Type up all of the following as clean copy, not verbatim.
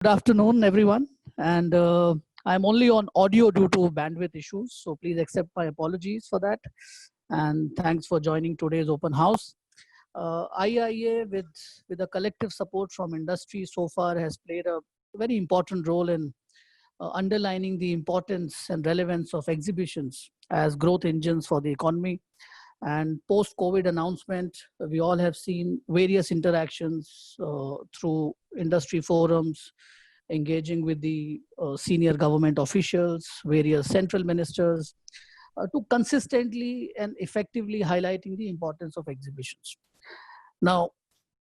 Good afternoon, everyone. And I'm only on audio due to bandwidth issues, so please accept my apologies for that. And thanks for joining today's open house. IIA, with a collective support from industry so far, has played a very important role in underlining the importance and relevance of exhibitions as growth engines for the economy. And post-COVID announcement, we all have seen various interactions through industry forums, engaging with the senior government officials, various central ministers, to consistently and effectively highlighting the importance of exhibitions. Now,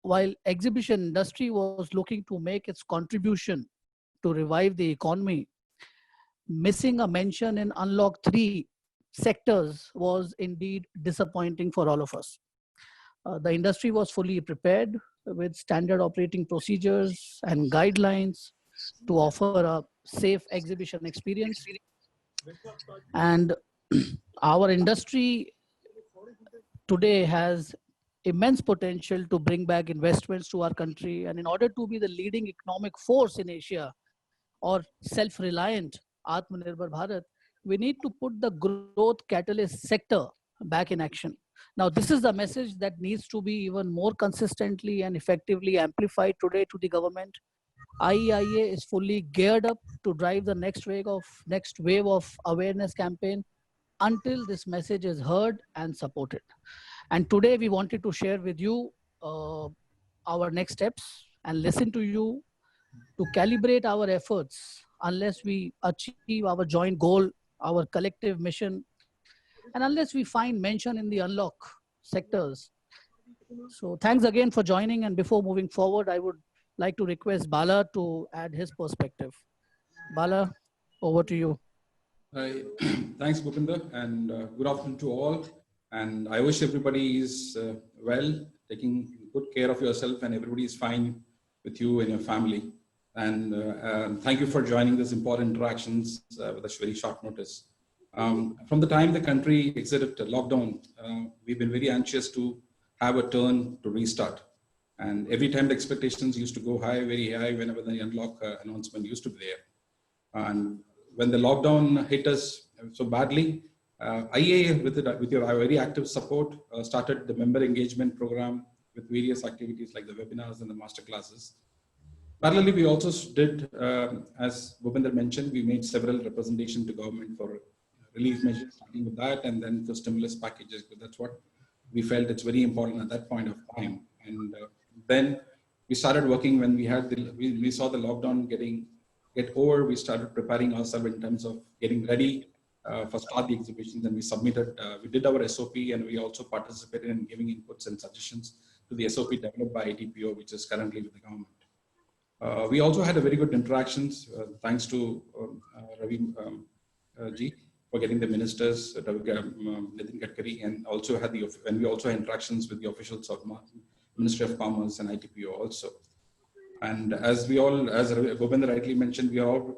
while exhibition industry was looking to make its contribution to revive the economy, missing a mention in Unlock 3 sectors was indeed disappointing for all of us. The industry was fully prepared with standard operating procedures and guidelines to offer a safe exhibition experience. And our industry today has immense potential to bring back investments to our country. And in order to be the leading economic force in Asia or self-reliant Atmanirbhar Bharat, we need to put the growth catalyst sector back in action. Now, this is the message that needs to be even more consistently and effectively amplified today to the government. IEIA is fully geared up to drive the next wave of awareness campaign until this message is heard and supported. And today we wanted to share with you our next steps and listen to you to calibrate our efforts unless we achieve our joint goal, our collective mission, and unless we find mention in the unlock sectors. So thanks again for joining. And before moving forward, I would like to request Bala to add his perspective. Bala, over to you. Thanks, Bhupinder, and good afternoon to all. And I wish everybody is well, taking good care of yourself, and everybody is fine with you and your family. And thank you for joining this important interactions with a very short notice. From the time the country exited lockdown, we've been very anxious to have a turn to restart. And every time the expectations used to go high, very high, whenever the unlock announcement used to be there. And when the lockdown hit us so badly, IIA, with your very active support, started the member engagement program with various activities like the webinars and the master classes. Parallelly, we also did, as Bhupinder mentioned, we made several representations to government for relief measures, starting with that, and then the stimulus packages, because that's what we felt it's very important at that point of time. And then we started working when we had we saw the lockdown get over. We started preparing ourselves in terms of getting ready for start the exhibitions, and we submitted. We did our SOP, and we also participated in giving inputs and suggestions to the SOP developed by ITPO, which is currently with the government. We also had a very good interactions, thanks to Ravi Ji for getting the ministers, Nitin Gadkari, and also had and we also had interactions with the officials of Ministry of Commerce and ITPO also. And as Bhupinder rightly mentioned,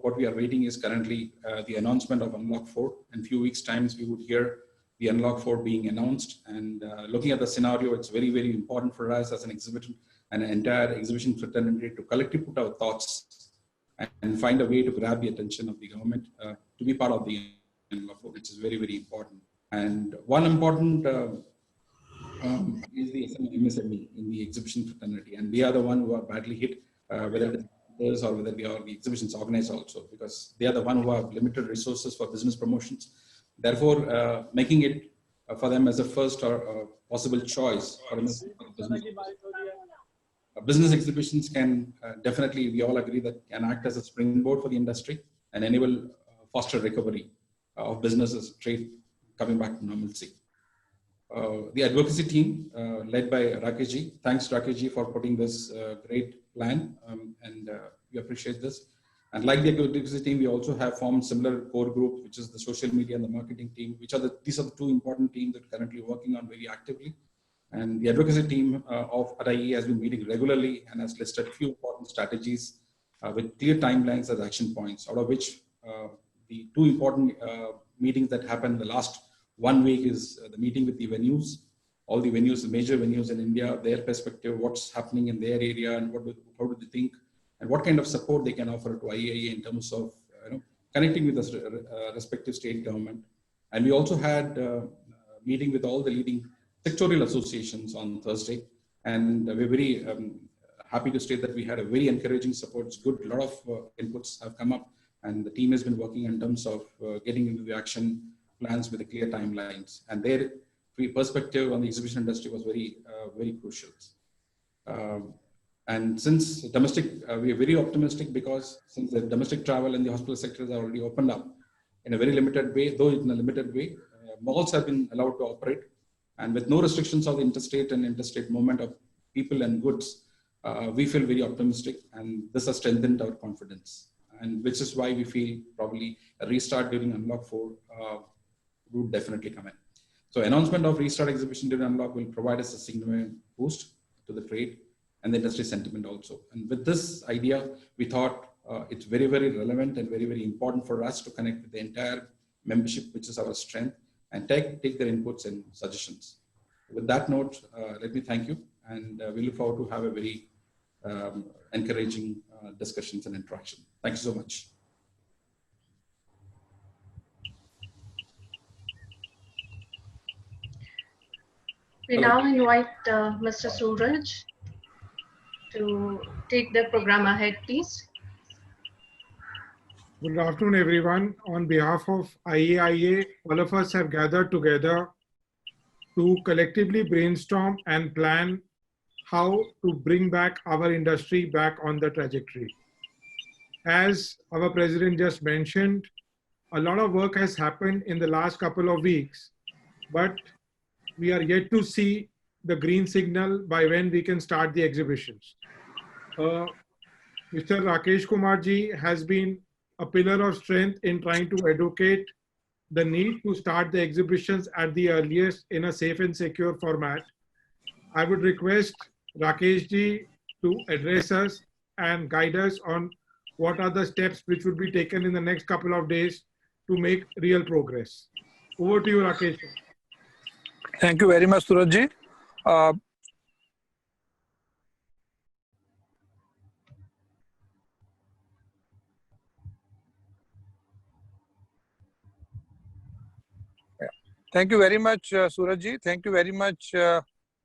what we are waiting is currently the announcement of Unlock 4. In a few weeks' times, we would hear the Unlock 4 being announced. And looking at the scenario, it's very, very important for us as an exhibition and an entire exhibition fraternity to collectively put our thoughts and find a way to grab the attention of the government to be part of the Unlock 4, which is very, very important. And one important is the MSME in the exhibition fraternity, and they are the one who are badly hit, whether it is or whether they are the exhibitions organized also, because they are the one who have limited resources for business promotions. Therefore, making it for them as a first or possible choice for business exhibitions can definitely, we all agree that can act as a springboard for the industry and enable faster recovery of businesses, trade coming back to normalcy. The advocacy team led by Rakesh Ji. Thanks, Rakesh Ji, for putting this great plan, and we appreciate this. And like the advocacy team, we also have formed similar core group, which is the social media and the marketing team, these are the two important teams that are currently working on very actively. And the advocacy team of IIA has been meeting regularly and has listed a few important strategies with clear timelines as action points, out of which the two important meetings that happened the last 1 week is the meeting with the venues, all the venues, the major venues in India, their perspective, what's happening in their area, and how do they think and what kind of support they can offer to IAIA in terms of connecting with the respective state government. And we also had a meeting with all the leading sectorial associations on Thursday, and we're very happy to state that we had a very encouraging support. It's good, a lot of inputs have come up, and the team has been working in terms of getting into the action plans with the clear timelines. And their perspective on the exhibition industry was very, very crucial. And since domestic, we are very optimistic because since the domestic travel and the hospital sectors are already opened up in a very limited way, though in a limited way, malls have been allowed to operate, and with no restrictions on the interstate and interstate movement of people and goods, we feel very optimistic, and this has strengthened our confidence, and which is why we feel probably a restart during Unlock 4 would definitely come in. So announcement of restart exhibition during Unlock will provide us a significant boost to the trade and the industry sentiment also. And with this idea, we thought it's very, very relevant and very, very important for us to connect with the entire membership, which is our strength, and take their inputs and suggestions. With that note, let me thank you, and we look forward to have a very encouraging discussions and interaction. Thank you so much. We now invite Mr. Suraj to take the program ahead, please. Good afternoon, everyone. On behalf of IAIA, all of us have gathered together to collectively brainstorm and plan how to bring back our industry back on the trajectory. As our president just mentioned, a lot of work has happened in the last couple of weeks, but we are yet to see the green signal by when we can start the exhibitions. Mr. Rakesh Kumar ji has been a pillar of strength in trying to educate the need to start the exhibitions at the earliest in a safe and secure format. I would request Rakesh ji to address us and guide us on what are the steps which would be taken in the next couple of days to make real progress. Over to you, Rakesh. Thank you very much, Suraj ji. Thank you very much, Suraj ji. Thank you very much,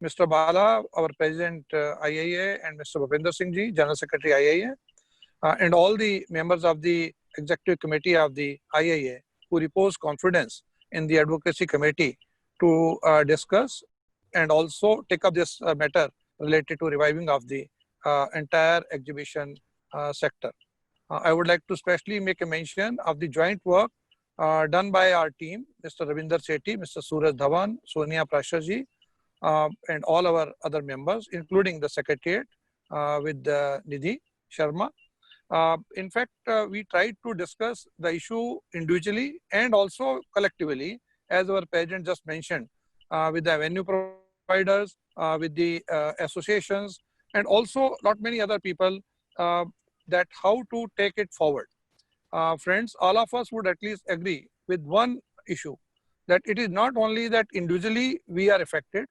Mr. Bala, our President IAIA, and Mr. Bhupinder Singh ji, General Secretary IAIA, and all the members of the Executive Committee of the IAIA who repose confidence in the Advocacy Committee to discuss and also take up this matter related to reviving of the entire exhibition sector. I would like to specially make a mention of the joint work done by our team, Mr. Ravinder Sethi, Mr. Suraj Dhawan, Sonia Prashaji, and all our other members, including the Secretariat with Nidhi Sharma. In fact, we tried to discuss the issue individually and also collectively, as our President just mentioned, with the venue providers, with the associations, and also not many other people, that how to take it forward. Friends, all of us would at least agree with one issue, that it is not only that individually we are affected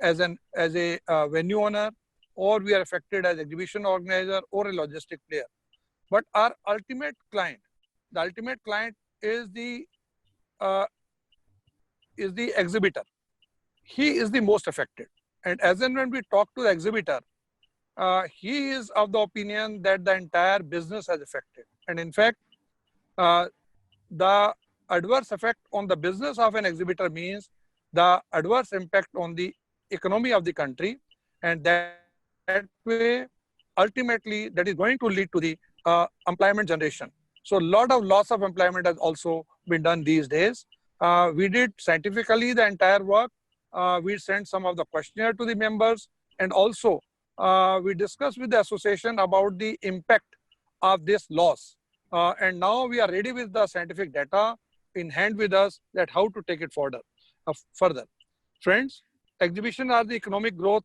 as a venue owner, or we are affected as exhibition organizer or a logistic player, but our ultimate client, the ultimate client is the exhibitor. He is the most affected, and as and when we talk to the exhibitor, he is of the opinion that the entire business has affected. And in fact, the adverse effect on the business of an exhibitor means the adverse impact on the economy of the country, and that way ultimately that is going to lead to the employment generation. So a lot of loss of employment has also been done these days. We did scientifically the entire work. We sent some of the questionnaire to the members, and also we discussed with the association about the impact of this loss. And now we are ready with the scientific data in hand with us, that how to take it further. Friends, exhibitions are the economic growth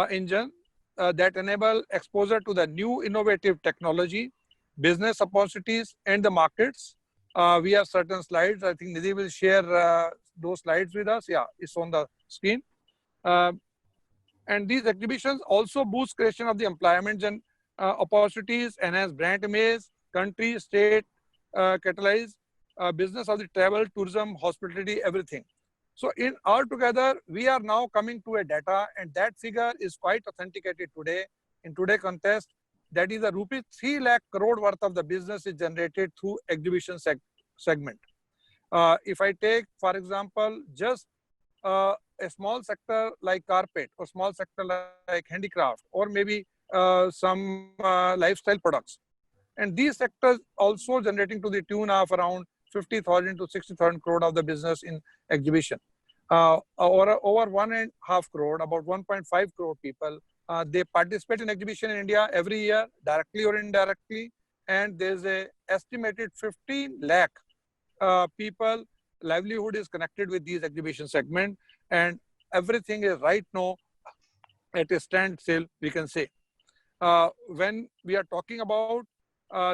engine that enable exposure to the new innovative technology, business opportunities, and the markets. We have certain slides. I think Nidhi will share those slides with us. Yeah, it's on the screen. And these exhibitions also boost creation of the employment opportunities, enhance brand image, country, state, catalyze business of the travel, tourism, hospitality, everything. So in altogether, we are now coming to a data, and that figure is quite authenticated today. In today's context, that is a rupee 3 lakh crore worth of the business is generated through exhibition segment. If I take, for example, just a small sector like carpet, or small sector like handicraft, or maybe some lifestyle products, and these sectors also generating to the tune of around 50,000 to 60,000 crore of the business in exhibition. Over 1.5 crore, about 1.5 crore people, they participate in exhibition in India every year, directly or indirectly, and there's a estimated 15 lakh people livelihood is connected with these exhibition segment, and everything is right now at a standstill, we can say. When we are talking about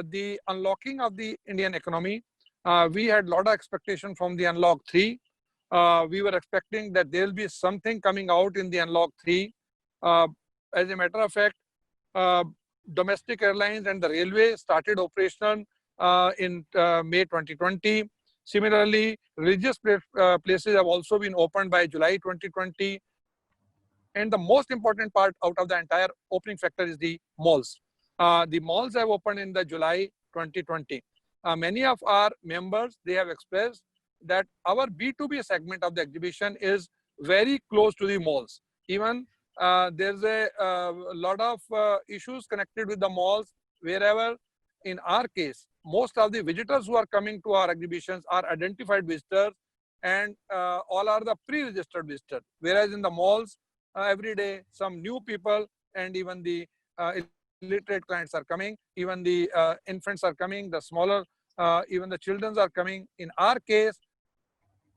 the unlocking of the Indian economy, we had a lot of expectation from the Unlock 3. We were expecting that there will be something coming out in the Unlock 3. As a matter of fact, domestic airlines and the railway started operational in May 2020. Similarly, religious places have also been opened by July 2020. And the most important part out of the entire opening factor is the malls. The malls have opened in the July 2020. Many of our members, they have expressed that our B2B segment of the exhibition is very close to the malls. Even there's a lot of issues connected with the malls, wherever in our case, most of the visitors who are coming to our exhibitions are identified visitors, and all are the pre-registered visitors. Whereas in the malls, every day some new people and even the illiterate clients are coming, even the infants are coming, the smaller, even the children are coming. In our case,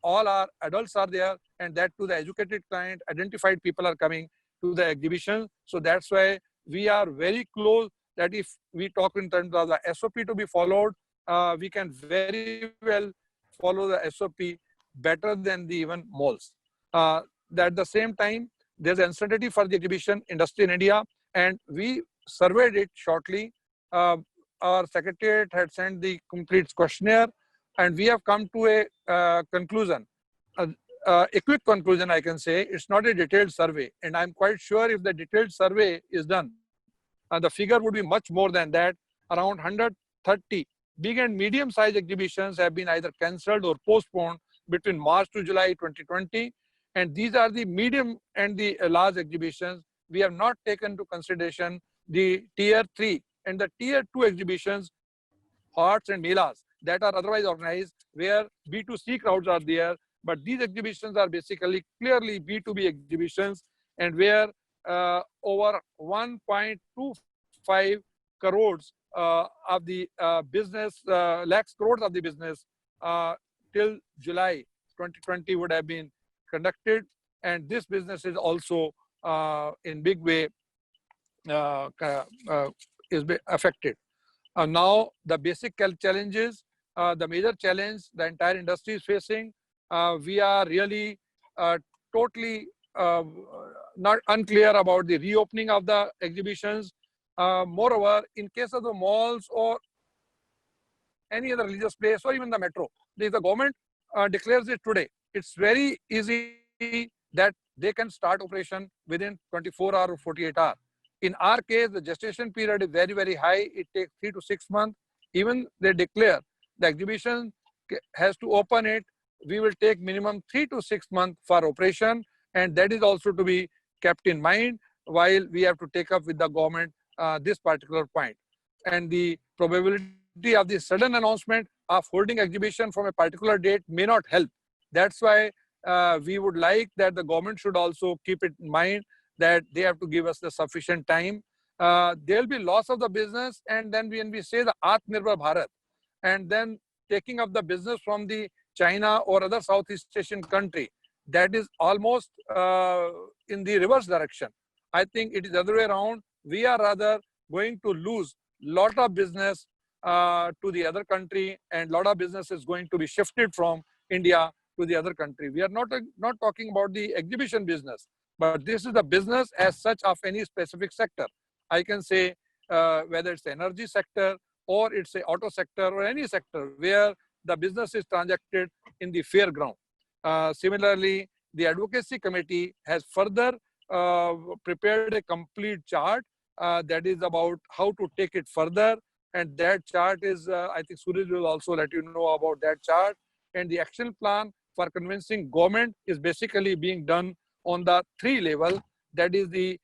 all our adults are there, and that to the educated client, identified people are coming to the exhibition. So that's why we are very close that if we talk in terms of the SOP to be followed, we can very well follow the SOP better than the even malls. At the same time, there's uncertainty for the exhibition industry in India, and we surveyed it shortly. Our secretariat had sent the complete questionnaire, and we have come to a conclusion, a quick conclusion, I can say. It's not a detailed survey, and I'm quite sure if the detailed survey is done, the figure would be much more than that. Around 130 big and medium-sized exhibitions have been either cancelled or postponed between March to July 2020. And these are the medium and the large exhibitions. We have not taken into consideration the tier 3 and the tier 2 exhibitions, arts and melas that are otherwise organized, where B2C crowds are there. But these exhibitions are basically clearly B2B exhibitions, and where over 1.25 crores of the business, lakhs crores of the business till July 2020 would have been conducted, and this business is also in big way is affected. Now the basic challenges, the major challenge the entire industry is facing, we are really totally not unclear about the reopening of the exhibitions. Moreover, in case of the malls or any other religious place or even the metro, if the government declares it today, it's very easy that they can start operation within 24 hours or 48 hours. In our case, the gestation period is very, very high. It takes 3 to 6 months. Even they declare the exhibition has to open it, we will take minimum 3 to 6 months for operation, and that is also to be kept in mind while we have to take up with the government this particular point. And the probability of the sudden announcement of holding exhibition from a particular date may not help. That's why we would like that the government should also keep it in mind that they have to give us the sufficient time. There will be loss of the business, and then when we say the Atmanirbhar Bharat, and then taking up the business from the China or other Southeast Asian country, that is almost in the reverse direction. I think it is the other way around. We are rather going to lose lot of business to the other country, and lot of business is going to be shifted from India to the other country. We are not talking about the exhibition business, but this is the business as such of any specific sector. I can say whether it's the energy sector or it's a auto sector or any sector where the business is transacted in the fair ground. Similarly, the advocacy committee has further prepared a complete chart that is about how to take it further. And that chart is, I think Suraj will also let you know about that chart. And the action plan for convincing government is basically being done on the 3 level. That is the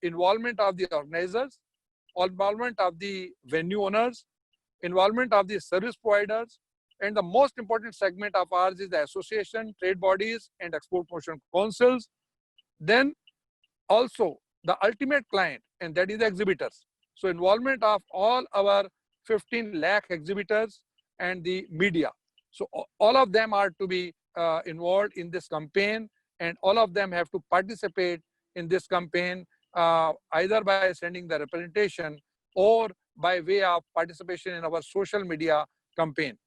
involvement of the organizers, involvement of the venue owners, involvement of the service providers, and the most important segment of ours is the association, trade bodies, and export promotion councils. Then also the ultimate client, and that is the exhibitors. So involvement of all our 15 lakh exhibitors and the media. So all of them are to be involved in this campaign, and all of them have to participate in this campaign either by sending the representation or by way of participation in our social media campaign.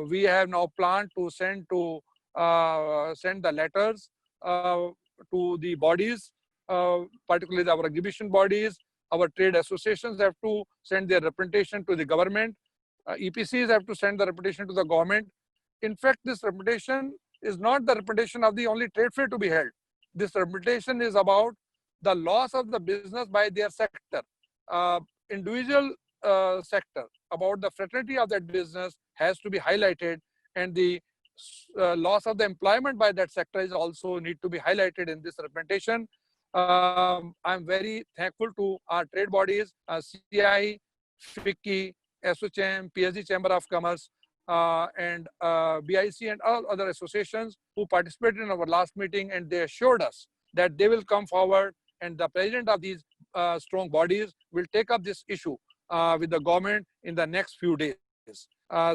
We have now planned to send the letters to the bodies, particularly our exhibition bodies. Our trade associations have to send their representation to the government. EPCs have to send the representation to the government. In fact, this representation is not the representation of the only trade fair to be held. This representation is about the loss of the business by their sector. Individual sector, about the fraternity of that business has to be highlighted, and the loss of the employment by that sector is also need to be highlighted in this representation. I'm very thankful to our trade bodies, CI, FICCI, SOCHAM, PSG Chamber of Commerce, and BIC and all other associations who participated in our last meeting, and they assured us that they will come forward, and the president of these strong bodies will take up this issue with the government in the next few days.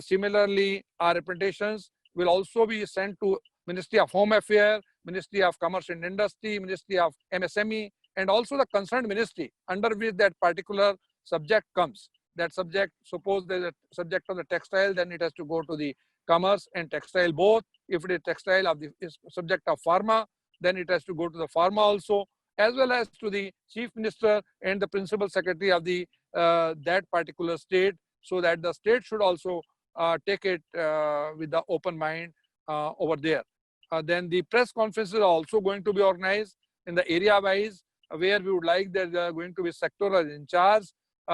Similarly, our representations will also be sent to Ministry of Home Affairs, Ministry of Commerce and Industry, Ministry of MSME, and also the concerned ministry under which that particular subject comes. That subject, suppose there's a subject of the textile, then it has to go to the commerce and textile both. If it is textile of the subject of pharma, then it has to go to the pharma also, as well as to the chief minister and the principal secretary of the that particular state, so that the state should also take it with the open mind over there. Then the press conferences are also going to be organized in the area wise, where we would like that there are going to be sectoral in charge.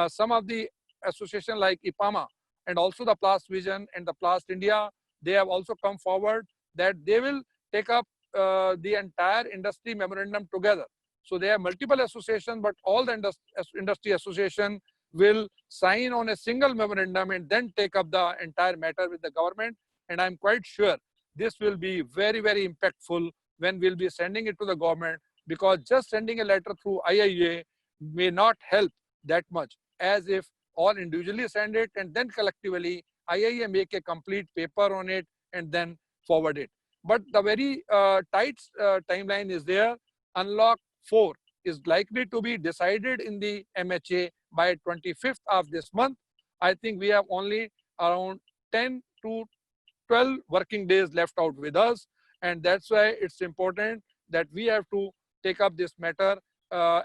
Some of the association like IPAMA and also the Plast Vision and the Plast India, they have also come forward that they will take up the entire industry memorandum together. So they have multiple associations, but all the industry association will sign on a single memorandum and then take up the entire matter with the government. And I'm quite sure this will be very, very impactful when we'll be sending it to the government, because just sending a letter through IIA may not help that much as if all individually send it and then collectively IIA make a complete paper on it and then forward it. But the very tight timeline is there. Unlock 4 is likely to be decided in the MHA by 25th of this month. I think we have only around 10 to 12 working days left out with us. And that's why it's important that we have to take up this matter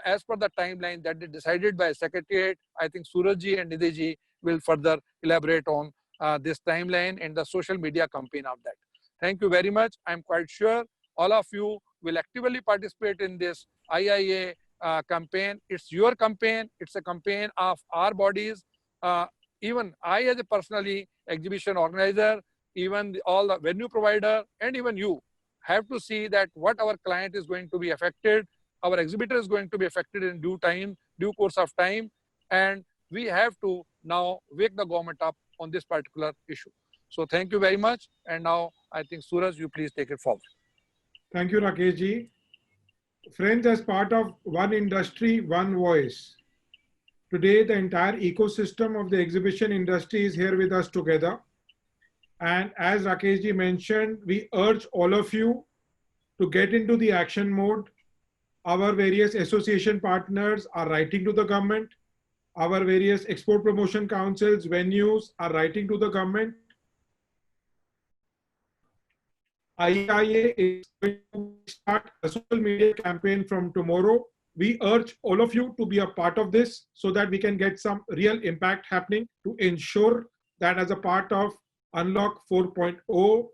as per the timeline that is decided by Secretariat. I think Surajji and Nidhiji will further elaborate on this timeline and the social media campaign of that. Thank you very much. I'm quite sure all of you will actively participate in this IIA campaign. It's your campaign. It's a campaign of our bodies. Even I as a personally exhibition organizer, even all the venue provider, and even you have to see that what our client is going to be affected. Our exhibitor is going to be affected in due course of time. And we have to now wake the government up on this particular issue. So thank you very much. And now I think Suraj, you please take it forward. Thank you, Rakeshji. Friends, as part of One Industry, One Voice, today the entire ecosystem of the exhibition industry is here with us together. And as Rakeshji mentioned, we urge all of you to get into the action mode. Our various association partners are writing to the government. Our various export promotion councils, venues are writing to the government. IIA is going to start a social media campaign from tomorrow, We urge all of you to be a part of this so that we can get some real impact happening to ensure that as a part of Unlock 4.0,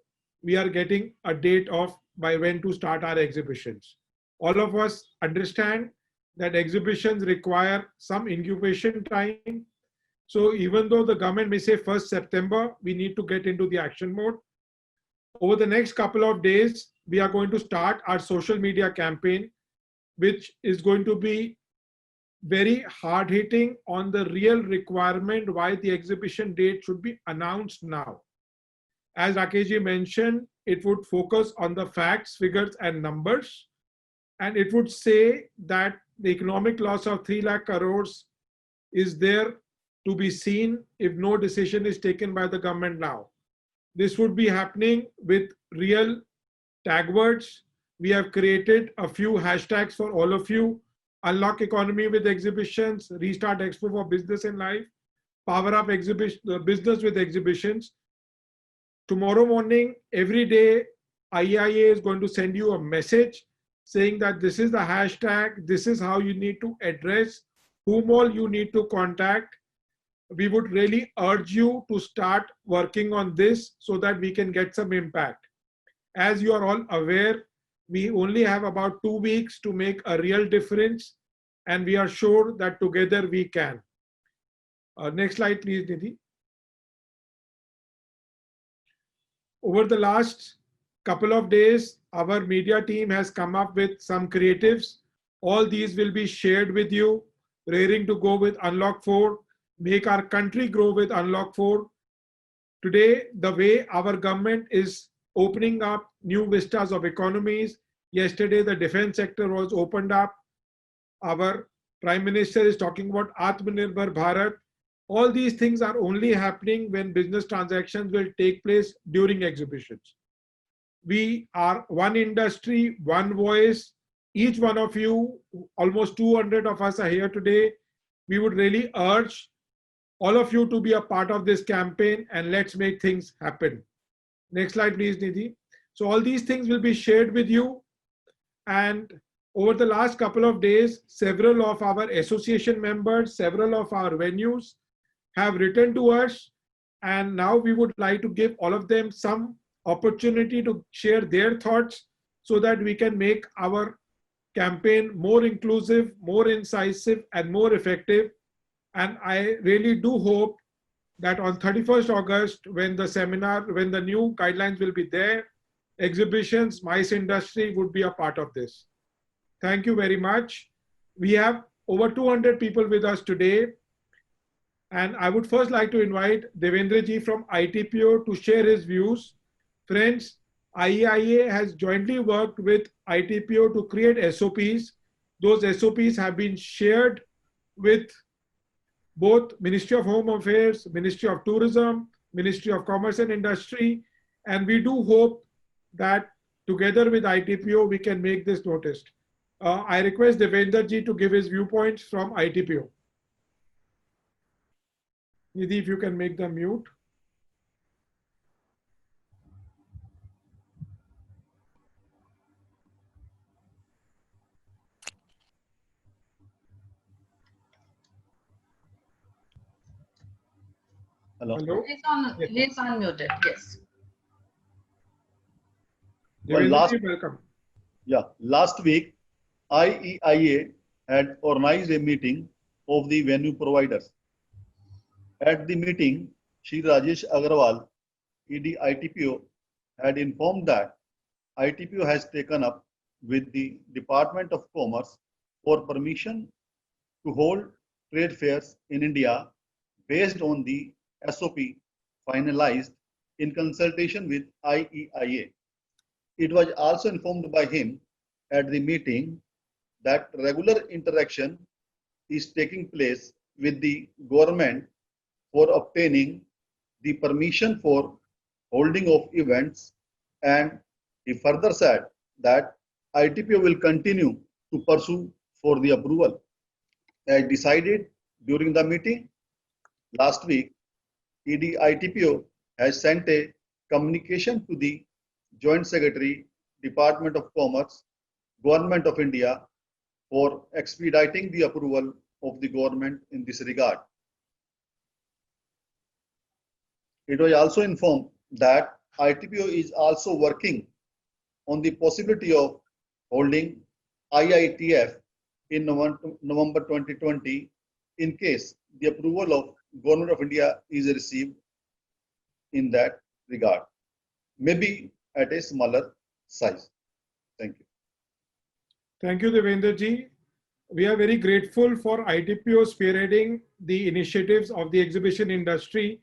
we are getting a date of by when to start our exhibitions. All of us understand that exhibitions require some incubation time. So even though the government may say 1st September, we need to get into the action mode. Over the next couple of days, we are going to start our social media campaign, which is going to be very hard hitting on the real requirement why the exhibition date should be announced now. As Rakeshji mentioned, it would focus on the facts, figures, and numbers. And it would say that the economic loss of 3 lakh crores is there to be seen if no decision is taken by the government now. This would be happening with real tag words. We have created a few hashtags for all of you. Unlock economy with exhibitions, restart Expo for business and life, power up business with exhibitions. Tomorrow morning, every day, IEIA is going to send you a message saying that this is the hashtag, this is how you need to address, whom all you need to contact. We would really urge you to start working on this so that we can get some impact. As you are all aware, we only have about 2 weeks to make a real difference, and we are sure that together we can. Next slide, please, Nidhi. Over the last couple of days, our media team has come up with some creatives. All these will be shared with you, raring to go with Unlock 4, make our country grow with Unlock 4. Today, the way our government is opening up new vistas of economies. Yesterday, the defense sector was opened up. Our Prime Minister is talking about Atmanirbhar Bharat. All these things are only happening when business transactions will take place during exhibitions. We are one industry, one voice. Each one of you, almost 200 of us are here today. We would really urge all of you to be a part of this campaign, and let's make things happen. Next slide, please, Nidhi. So all these things will be shared with you. And over the last couple of days, several of our association members, several of our venues have written to us. And now we would like to give all of them some opportunity to share their thoughts so that we can make our campaign more inclusive, more incisive, and more effective. And I really do hope that on 31st August, when the seminar, when the new guidelines will be there, exhibitions, MICE industry would be a part of this. Thank you very much. We have over 200 people with us today. And I would first like to invite Devendra ji from ITPO to share his views. Friends, IEIA has jointly worked with ITPO to create SOPs. Those SOPs have been shared with both Ministry of Home Affairs, Ministry of Tourism, Ministry of Commerce and Industry, and we do hope that together with ITPO, we can make this noticed. I request Devendra ji to give his viewpoints from ITPO. Nidhi, if you can make them mute. Hello. Hello. He's unmuted, yes. Devendra ji, welcome. Last week, IEIA had organized a meeting of the venue providers. At the meeting, Shri Rajesh Agarwal, ED ITPO, had informed that ITPO has taken up with the Department of Commerce for permission to hold trade fairs in India based on the SOP finalized in consultation with IEIA. It was also informed by him at the meeting that regular interaction is taking place with the government for obtaining the permission for holding of events, and he further said that ITPO will continue to pursue for the approval. As decided during the meeting last week, ED ITPO has sent a communication to the Joint Secretary, Department of Commerce, Government of India for expediting the approval of the government in this regard. It was also informed that ITPO is also working on the possibility of holding IITF in November 2020 in case the approval of Government of India is received in that regard, maybe at a smaller size. Thank you. Thank you, Devendra ji. We are very grateful for ITPO spearheading the initiatives of the exhibition industry.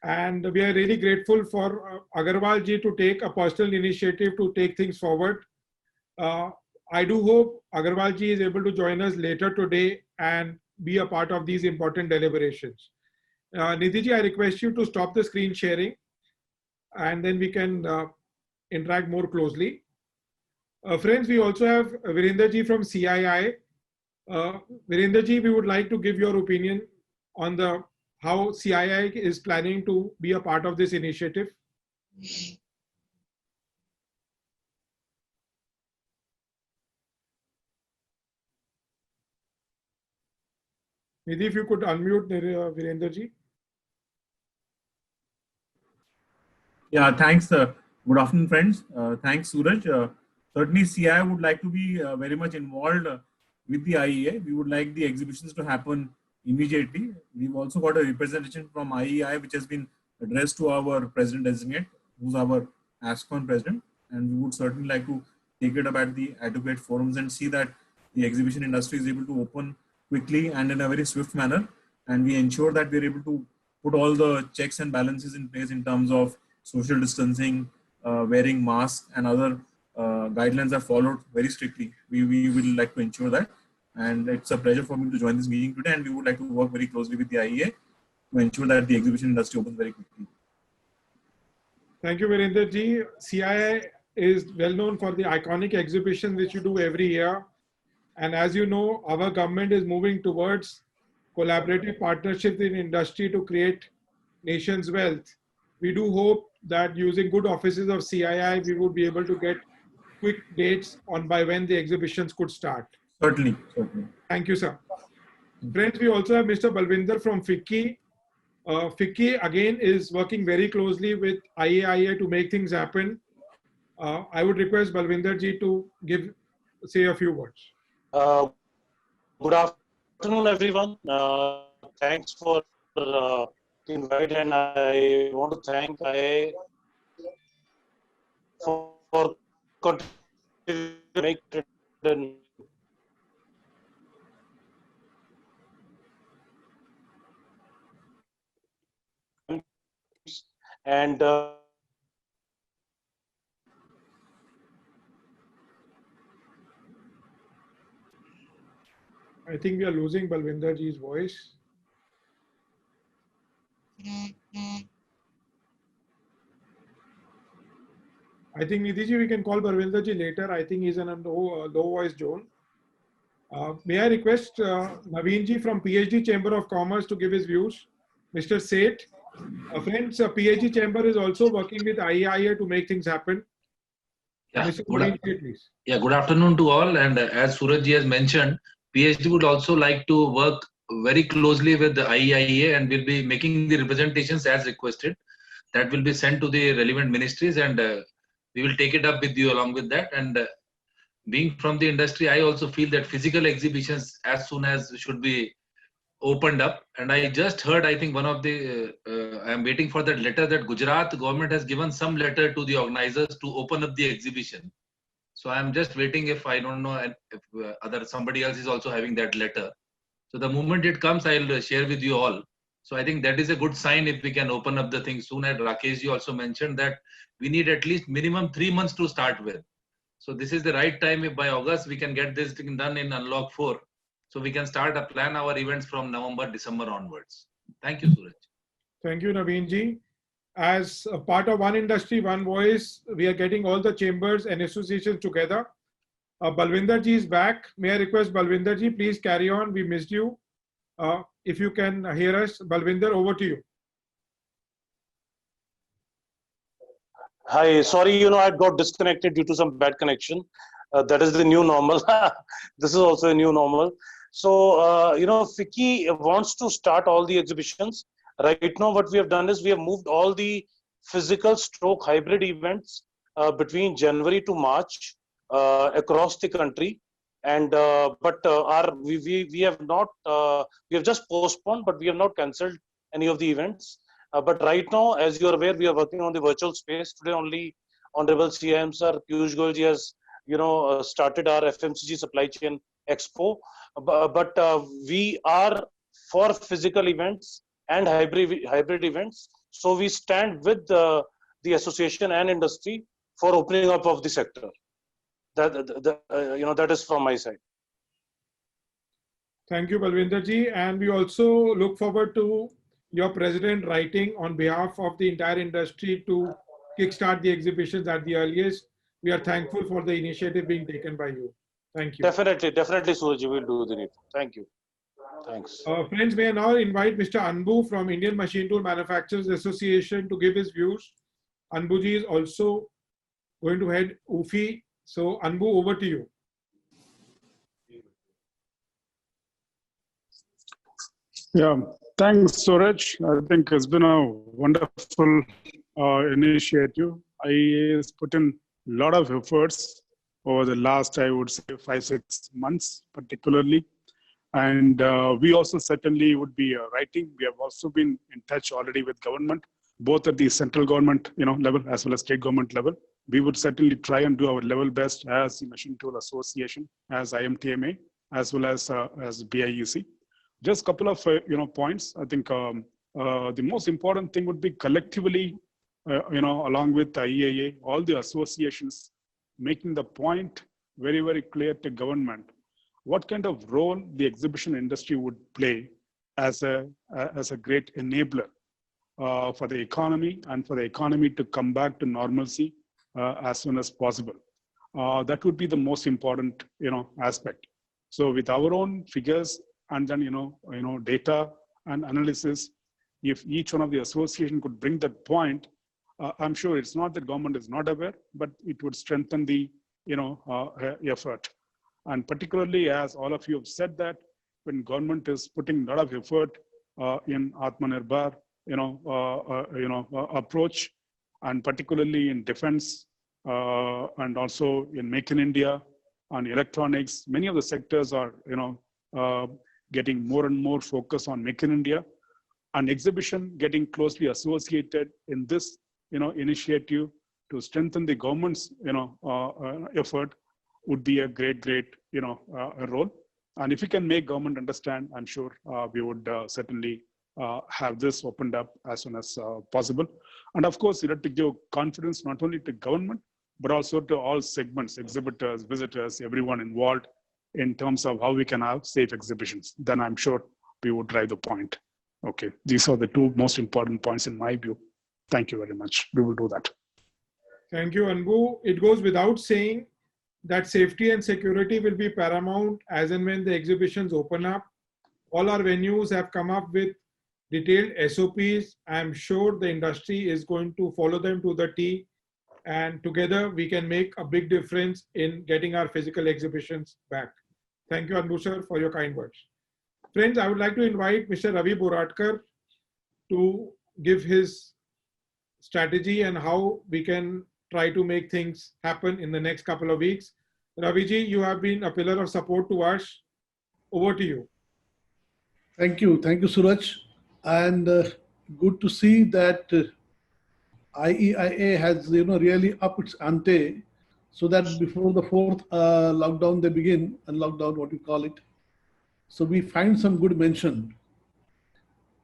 And we are really grateful for Agarwal ji to take a personal initiative to take things forward. I do hope Agarwal ji is able to join us later today and be a part of these important deliberations. Nidhi ji, I request you to stop the screen sharing and then we can interact more closely. Friends, we also have Virender ji from CII. Virender ji, we would like to give your opinion on how CII is planning to be a part of this initiative. Nidhi, if you could unmute Virender ji. Yeah, thanks. Good afternoon, friends. Thanks, Suraj. Certainly, CI would like to be very much involved with the IEA. We would like the exhibitions to happen immediately. We've also got a representation from IEI, which has been addressed to our president designate, who's our ASCON president. And we would certainly like to take it up at the adequate forums and see that the exhibition industry is able to open quickly and in a very swift manner. And we ensure that we're able to put all the checks and balances in place in terms of social distancing, wearing masks and other guidelines are followed very strictly. We will like to ensure that. And it's a pleasure for me to join this meeting today. And we would like to work very closely with the IEA to ensure that the exhibition industry opens very quickly. Thank you, Virender ji. CII is well known for the iconic exhibition which you do every year. And as you know, our government is moving towards collaborative partnerships in industry to create nation's wealth. We do hope that using good offices of CII, we would be able to get quick dates on by when the exhibitions could start. Certainly. Thank you, sir. Friends, we also have Mr. Balwinder from FICCI. FICCI again is working very closely with IAIA to make things happen. I would request Balwinder ji to say a few words. Good afternoon, everyone. Thanks for the invite, and I want to thank IAIA for continuing to make it. And I think we are losing Balwinder ji's voice. I think Nidhi ji, we can call Balwinder ji later. I think he's in a low voice zone. May I request Naveen ji from PhD Chamber of Commerce to give his views? Mr. Seth. Friends, PhD Chamber is also working with IAIA to make things happen. Yeah, please. Yeah, good afternoon to all. And as Suraj ji has mentioned, PhD would also like to work very closely with the IAIA and will be making the representations as requested. That will be sent to the relevant ministries, and we will take it up with you along with that. And being from the industry, I also feel that physical exhibitions as soon as should be opened up. And I just heard, I think one of the, I am waiting for that letter that Gujarat government has given some letter to the organizers to open up the exhibition. So I am just waiting if I don't know if somebody else is also having that letter. So the moment it comes, I'll share with you all. So I think that is a good sign if we can open up the thing soon. And Rakesh ji also mentioned that we need at least minimum 3 months to start with. So this is the right time. If by August we can get this thing done in Unlock 4. So we can start to plan our events from November, December onwards. Thank you, Suraj. Thank you, Naveen ji. As a part of One Industry, One Voice, we are getting all the chambers and associations together. Balwinder ji is back. May I request Balwinder ji, please carry on. We missed you. If you can hear us, Balwinder, over to you. Hi, sorry, I got disconnected due to some bad connection. That is the new normal. This is also a new normal. So, FICCI wants to start all the exhibitions. Right now, what we have done is we have moved all the physical stroke hybrid events between January to March across the country. And we have not we have just postponed, but we have not cancelled any of the events. But right now, as you are aware, we are working on the virtual space. Today only, Honorable CIM Sir Piyush Goyal ji has started our FMCG supply chain expo. But we are for physical events and hybrid events. So we stand with the association and industry for opening up of the sector. That is from my side. Thank you, Balwinder ji. And we also look forward to your president writing on behalf of the entire industry to kickstart the exhibitions at the earliest. We are thankful for the initiative being taken by you. Thank you. Definitely, Suraj, will do the need. Thank you. Thanks. Friends, may I now invite Mr. Anbu from Indian Machine Tool Manufacturers Association to give his views. Anbu ji is also going to head UFI. So, Anbu, over to you. Yeah, thanks, Suraj. I think it's been a wonderful initiative. IEA has put in a lot of efforts over the last, I would say, 5-6 months, particularly. And we also certainly would be writing. We have also been in touch already with government, both at the central government level as well as state government level. We would certainly try and do our level best as the Machine Tool Association, as IMTMA, as well as BIEC. Just a couple of points. I think the most important thing would be collectively, along with IEA, all the associations, making the point very, very clear to government what kind of role the exhibition industry would play as a great enabler for the economy and for the economy to come back to normalcy as soon as possible. That would be the most important aspect. So with our own figures and then data and analysis, if each one of the association could bring that point, I'm sure it's not that government is not aware, but it would strengthen the effort. And particularly, as all of you have said, that when government is putting a lot of effort in Atmanirbhar approach, and particularly in defense and also in Make in India and electronics, many of the sectors are getting more and more focus on Make in India, and exhibition getting closely associated in this initiative to strengthen the government's effort would be a great role. And if we can make government understand, I'm sure we would certainly have this opened up as soon as possible. And of course, you have to give confidence not only to government, but also to all segments, exhibitors, visitors, everyone involved in terms of how we can have safe exhibitions. Then I'm sure we would drive the point. Okay, these are the two most important points in my view. Thank you very much. We will do that. Thank you, Anbu. It goes without saying that safety and security will be paramount as and when the exhibitions open up. All our venues have come up with detailed SOPs. I'm sure the industry is going to follow them to the T, and together we can make a big difference in getting our physical exhibitions back. Thank you, Anbu sir, for your kind words. Friends, I would like to invite Mr. Ravi Boratkar to give his strategy and how we can try to make things happen in the next couple of weeks. Raviji, you have been a pillar of support to us. Over to you. Thank you, Suraj. And good to see that IEIA has really upped its ante, so that before the fourth lockdown they begin, unlockdown, what you call it. So we find some good mention.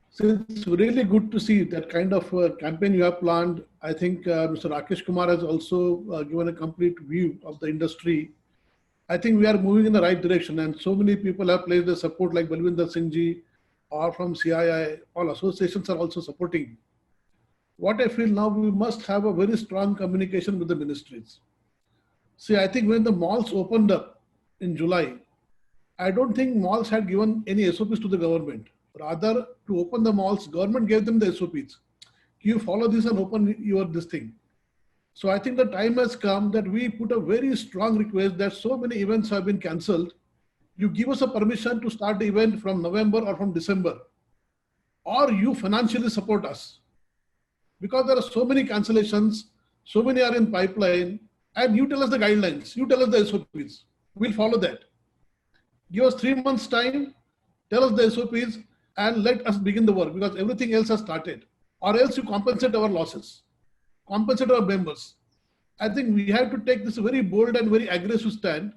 So it's really good to see that kind of campaign you have planned. I think Mr. Rakesh Kumar has also given a complete view of the industry. I think we are moving in the right direction, and so many people have pledged their support, like Balwinder Singh ji, or from CII. All associations are also supporting. What I feel now, we must have a very strong communication with the ministries. See, I think when the malls opened up in July, I don't think malls had given any SOPs to the government. Rather, to open the malls, government gave them the SOPs. You follow this and open this thing. So I think the time has come that we put a very strong request that so many events have been cancelled. You give us a permission to start the event from November or from December, or you financially support us. Because there are so many cancellations, so many are in pipeline, and you tell us the guidelines, you tell us the SOPs. We'll follow that. Give us 3 months time, tell us the SOPs, and let us begin the work, because everything else has started. Or else you compensate our losses, compensate our members. I think we have to take this very bold and very aggressive stand.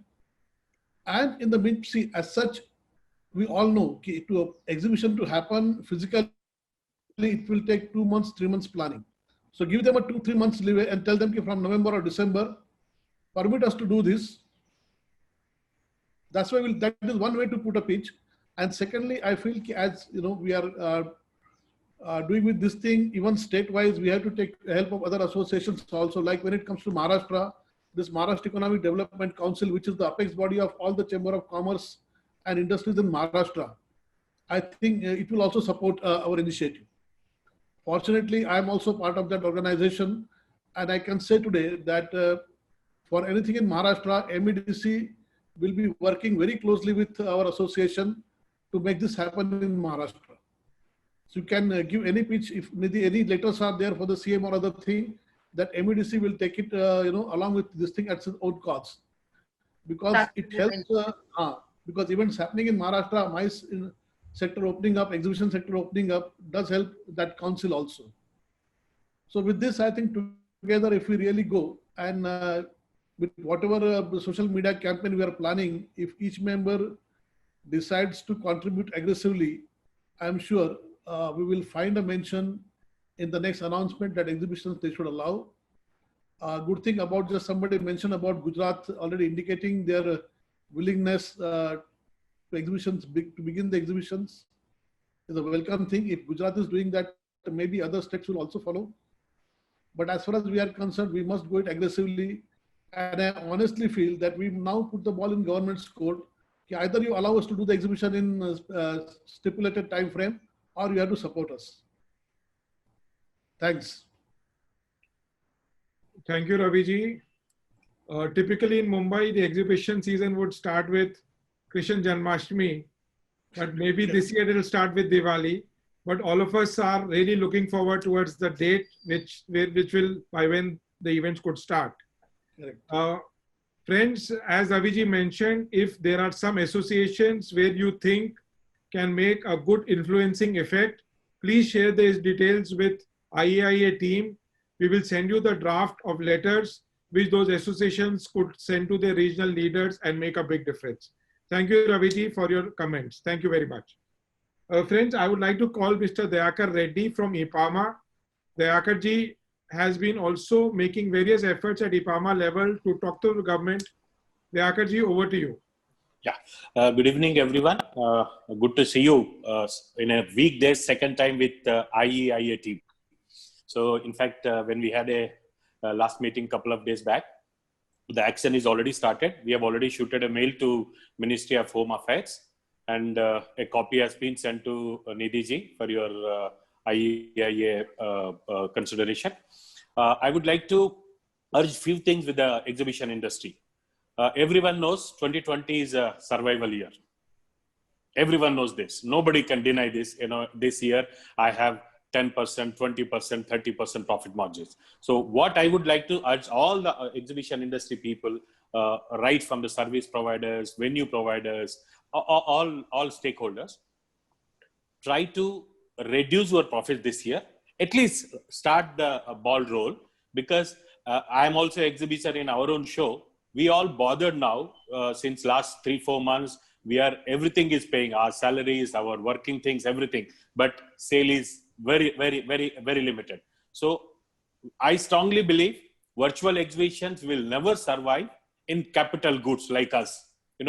And in the mid, see, as such, we all know to exhibition to happen physically, it will take 2 months, 3 months planning. So give them a 2-3 months leeway and tell them from November or December, permit us to do this. That's why that is one way to put a pitch. And secondly, I feel as you know, we are doing with this thing, even state-wise, we have to take help of other associations also. Like when it comes to Maharashtra, this Maharashtra Economic Development Council, which is the apex body of all the Chamber of Commerce and Industries in Maharashtra, I think it will also support our initiative. Fortunately, I am also part of that organization, and I can say today that for anything in Maharashtra, MEDC will be working very closely with our association to make this happen in Maharashtra. So you can give any pitch if any letters are there for the CM or other thing, that MEDC will take it, along with this thing at its own cost, because it helps. Because events happening in Maharashtra, my sector opening up, exhibition sector opening up, does help that council also. So with this, I think together, if we really go and with whatever social media campaign we are planning, if each member decides to contribute aggressively, I'm sure we will find a mention in the next announcement that exhibitions they should allow. Good thing about just somebody mentioned about Gujarat already indicating their willingness to begin the exhibitions is a welcome thing. If Gujarat is doing that, maybe other states will also follow. But as far as we are concerned, we must go it aggressively. And I honestly feel that we now put the ball in government's court. Either you allow us to do the exhibition in stipulated time frame, or you have to support us. Thanks. Thank you, Raviji. Typically in Mumbai, the exhibition season would start with Krishna Janmashtami, but maybe this year it will start with Diwali. But all of us are really looking forward towards the date which will, by when the events could start. Friends, as Raviji mentioned, if there are some associations where you think can make a good influencing effect, please share these details with IAIA team. We will send you the draft of letters which those associations could send to their regional leaders and make a big difference. Thank you, Raviji, for your comments. Thank you very much. Friends, I would like to call Mr. Dayakar Reddy from IPAMA. Dayakar ji has been also making various efforts at IPAMA level to talk to the government. Dayakar ji, over to you. Yeah. Good evening, everyone. Good to see you in a weekday, second time with IAIA team. So, in fact, when we had a last meeting couple of days back, the action is already started. We have already shooted a mail to Ministry of Home Affairs, and a copy has been sent to Nidhi ji for your IAIA consideration. I would like to urge few things with the exhibition industry. Everyone knows 2020 is a survival year. Everyone knows this. Nobody can deny this. This year I have 10%, 20%, 30% profit margins. So what I would like to urge all the exhibition industry people, right from the service providers, venue providers, all stakeholders, try to reduce your profit this year. At least start the ball roll, because I am also exhibitor in our own show. We all bothered now since last 3-4 months. Everything is paying, our salaries, our working things, everything. But sale is very, very, very, very limited. So I strongly believe virtual exhibitions will never survive in capital goods like us.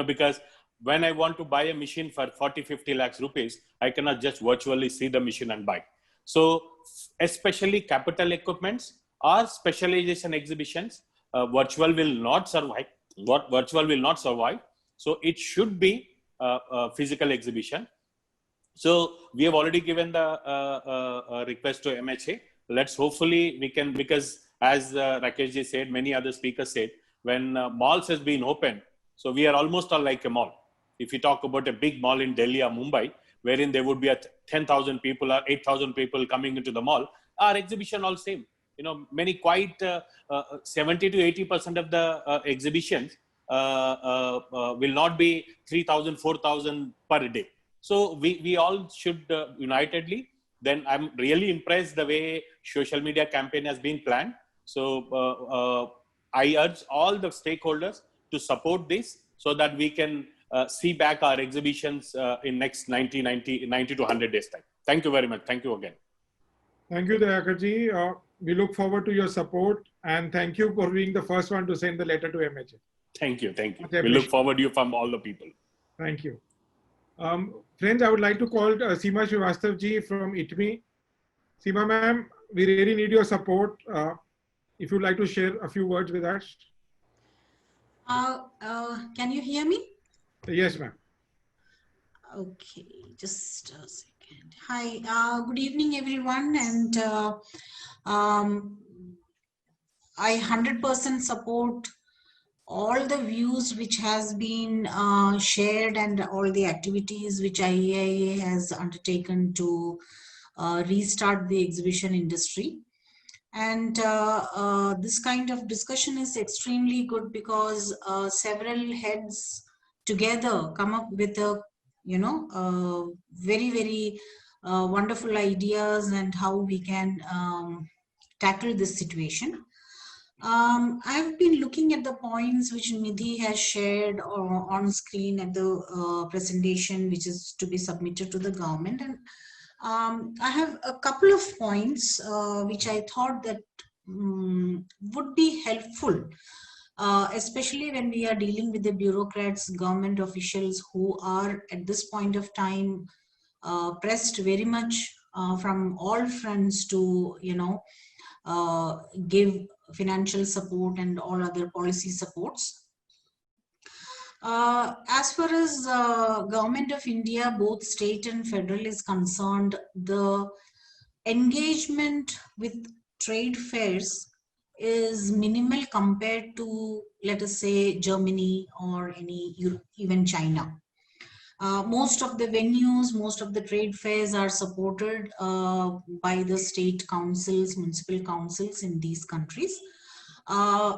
Because when I want to buy a machine for 40-50 lakhs rupees, I cannot just virtually see the machine and buy. So especially capital equipments or specialization exhibitions, virtual will not survive. Virtual will not survive. So it should be a physical exhibition. So we have already given the request to MHA. Let's hopefully we can, because as Rakesh ji said, many other speakers said, when malls has been opened, so we are almost all like a mall. If you talk about a big mall in Delhi or Mumbai, wherein there would be 10,000 people or 8,000 people coming into the mall, our exhibition all same. Many quite 70 to 80% of the exhibitions will not be 3,000, 4,000 per day. So we all should unitedly. Then I'm really impressed the way social media campaign has been planned. So I urge all the stakeholders to support this so that we can see back our exhibitions in next 90 to 100 days time. Thank you very much. Thank you again. Thank you, Dayakarji. We look forward to your support, and thank you for being the first one to send the letter to MHA. Thank you. Thank you. We look forward to you from all the people. Thank you. Friends, I would like to call Seema Srivastav ji from ITMI. Seema ma'am, we really need your support. If you'd like to share a few words with us. Can you hear me? Yes, ma'am. Okay, just a second. Hi, good evening, everyone. And I 100% support all the views which has been shared and all the activities which IAIA has undertaken to restart the exhibition industry. And this kind of discussion is extremely good because several heads together come up with a, very, very wonderful ideas and how we can tackle this situation. I've been looking at the points which Nidhi has shared on screen at the presentation, which is to be submitted to the government. And I have a couple of points which I thought that would be helpful, especially when we are dealing with the bureaucrats, government officials who are at this point of time pressed very much from all fronts to, give financial support and all other policy supports. As far as Government of India, both state and federal is concerned, the engagement with trade fairs is minimal compared to, let us say, Germany or even China. Most of the venues, most of the trade fairs are supported by the state councils, municipal councils in these countries.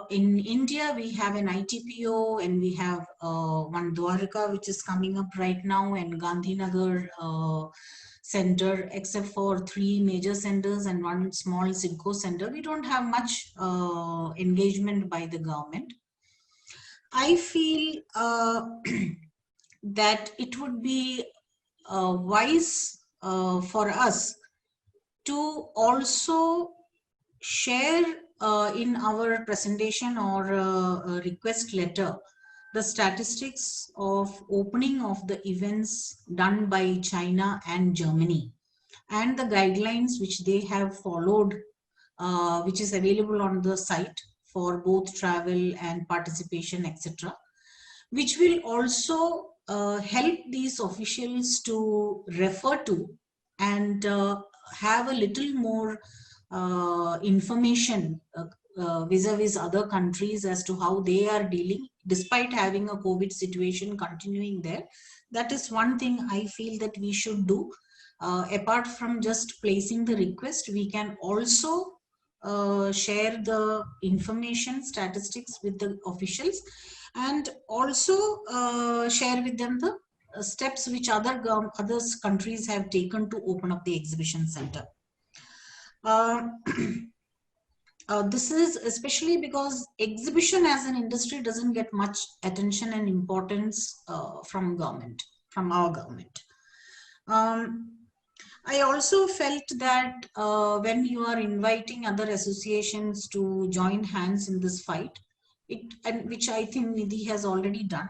In India, we have an ITPO and we have one Dwarka, which is coming up right now, and Gandhinagar center, except for 3 major centers and 1 small CIDCO center. We don't have much engagement by the government. I feel that it would be wise for us to also share in our presentation or a request letter the statistics of opening of the events done by China and Germany and the guidelines which they have followed, which is available on the site for both travel and participation, etc., which will also help these officials to refer to and have a little more information vis-a-vis other countries as to how they are dealing despite having a COVID situation continuing there. That is one thing I feel that we should do. Apart from just placing the request, we can also share the information, statistics with the officials, and also share with them the steps which other countries have taken to open up the exhibition center. This is especially because exhibition as an industry doesn't get much attention and importance from our government. I also felt that when you are inviting other associations to join hands in this fight, which I think Nidhi has already done,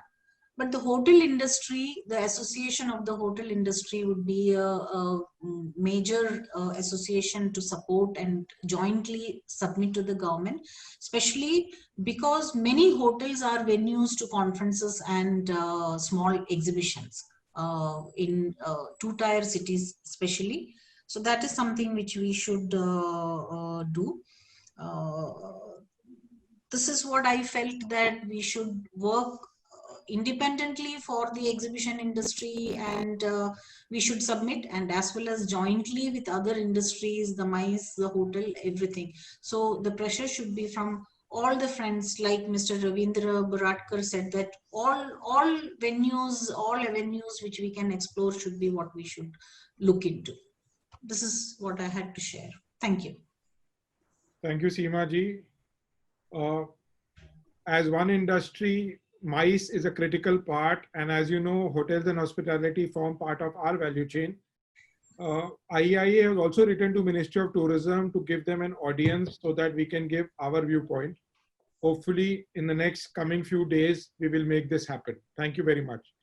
but the hotel industry, the association of the hotel industry would be a major association to support and jointly submit to the government, especially because many hotels are venues to conferences and small exhibitions in 2-tier cities especially. So that is something which we should do. This is what I felt, that we should work independently for the exhibition industry, and we should submit, and as well as jointly with other industries, the MICE, the hotel, everything. So the pressure should be from all the friends, like Mr. Ravindra Baratkar said, that all venues, all avenues which we can explore should be what we should look into. This is what I had to share. Thank you. Thank you, Seema ji. As one industry, MICE is a critical part, and as you know, hotels and hospitality form part of our value chain. IEIA has also written to Ministry of Tourism to give them an audience so that we can give our viewpoint. Hopefully, in the next coming few days, we will make this happen. Thank you very much.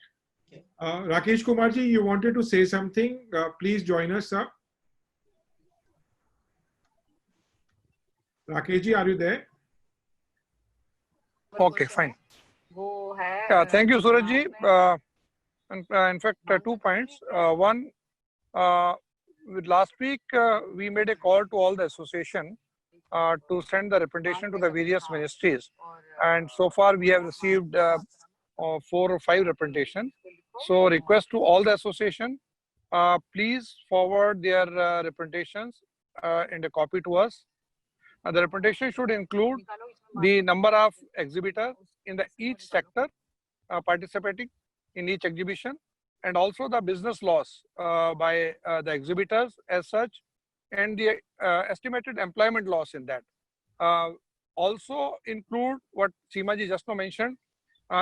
Rakesh Kumar ji, you wanted to say something. Please join us, sir. Rakesh ji, are you there? Okay, fine. Yeah, thank you, Surajji. In fact, 2 points. One, with last week, we made a call to all the association to send the representation to the various ministries. And so far, we have received 4 or 5 representations. So request to all the association, please forward their representations in a copy to us. The representation should include the number of exhibitors in each sector participating in each exhibition, and also the business loss by the exhibitors as such, and the estimated employment loss in that. Also include what Seema ji just now mentioned,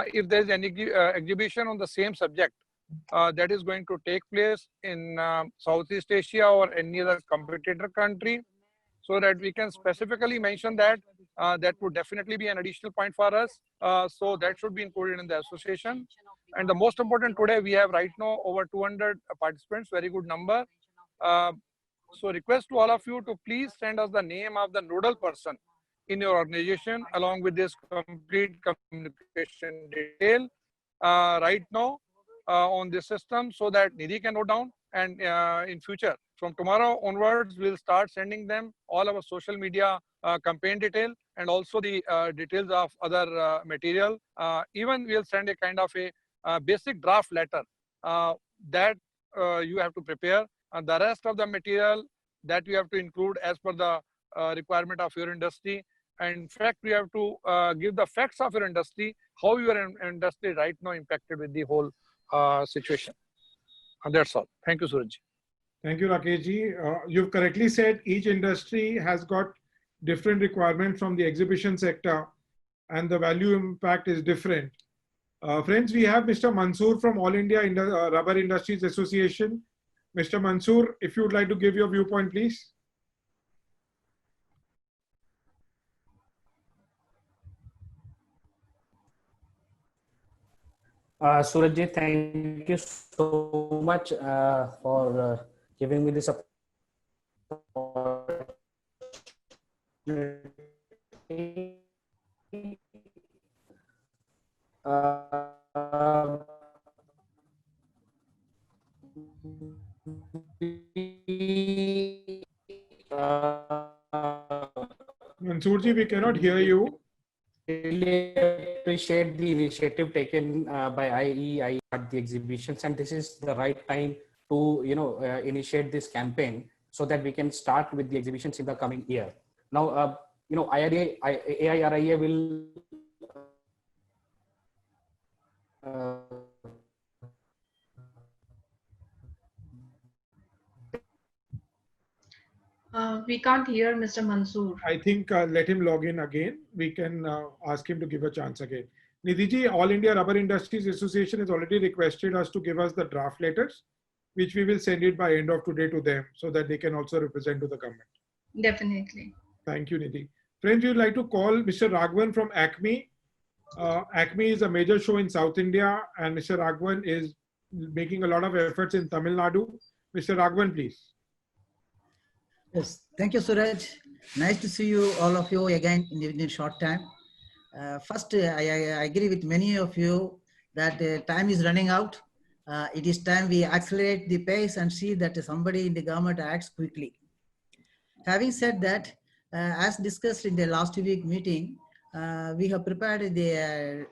if there is any exhibition on the same subject that is going to take place in Southeast Asia or any other competitor country, so that we can specifically mention that. That would definitely be an additional point for us. So that should be included in the association. And the most important today, we have right now over 200 participants, very good number. So request to all of you to please send us the name of the nodal person in your organization along with this complete communication detail right now on this system, so that Nidhi can note down, and in future, from tomorrow onwards, we'll start sending them all our social media campaign detail, and also the details of other material. Even we'll send a kind of a basic draft letter that you have to prepare, and the rest of the material that you have to include as per the requirement of your industry. And in fact, we have to give the facts of your industry, how your industry right now impacted with the whole situation. And that's all. Thank you, Suraj. Thank you, Rakesh ji. You've correctly said each industry has got different requirements from the exhibition sector, and the value impact is different. Friends, we have Mr. Mansoor from All India Rubber Industries Association. Mr. Mansoor, if you would like to give your viewpoint, please. Surajji, thank you so much for giving me this opportunity. Mansoorji, we cannot hear you. Really appreciate the initiative taken by IEIA at the exhibitions, and this is the right time to initiate this campaign so that we can start with the exhibitions in the coming year. Now, AIRIA will we can't hear Mr. Mansoor. I think let him log in again. We can ask him to give a chance again. Nidhi ji, All India Rubber Industries Association has already requested us to give us the draft letters, which we will send it by end of today to them so that they can also represent to the government. Definitely. Thank you, Nidhi. Friends, we would like to call Mr. Raghavan from ACME. ACME is a major show in South India, and Mr. Raghavan is making a lot of efforts in Tamil Nadu. Mr. Raghavan, please. Yes, thank you, Suraj. Nice to see you, all of you, again in a short time. First, I agree with many of you that time is running out. It is time we accelerate the pace and see that somebody in the government acts quickly. Having said that, As discussed in the last week meeting, we have prepared the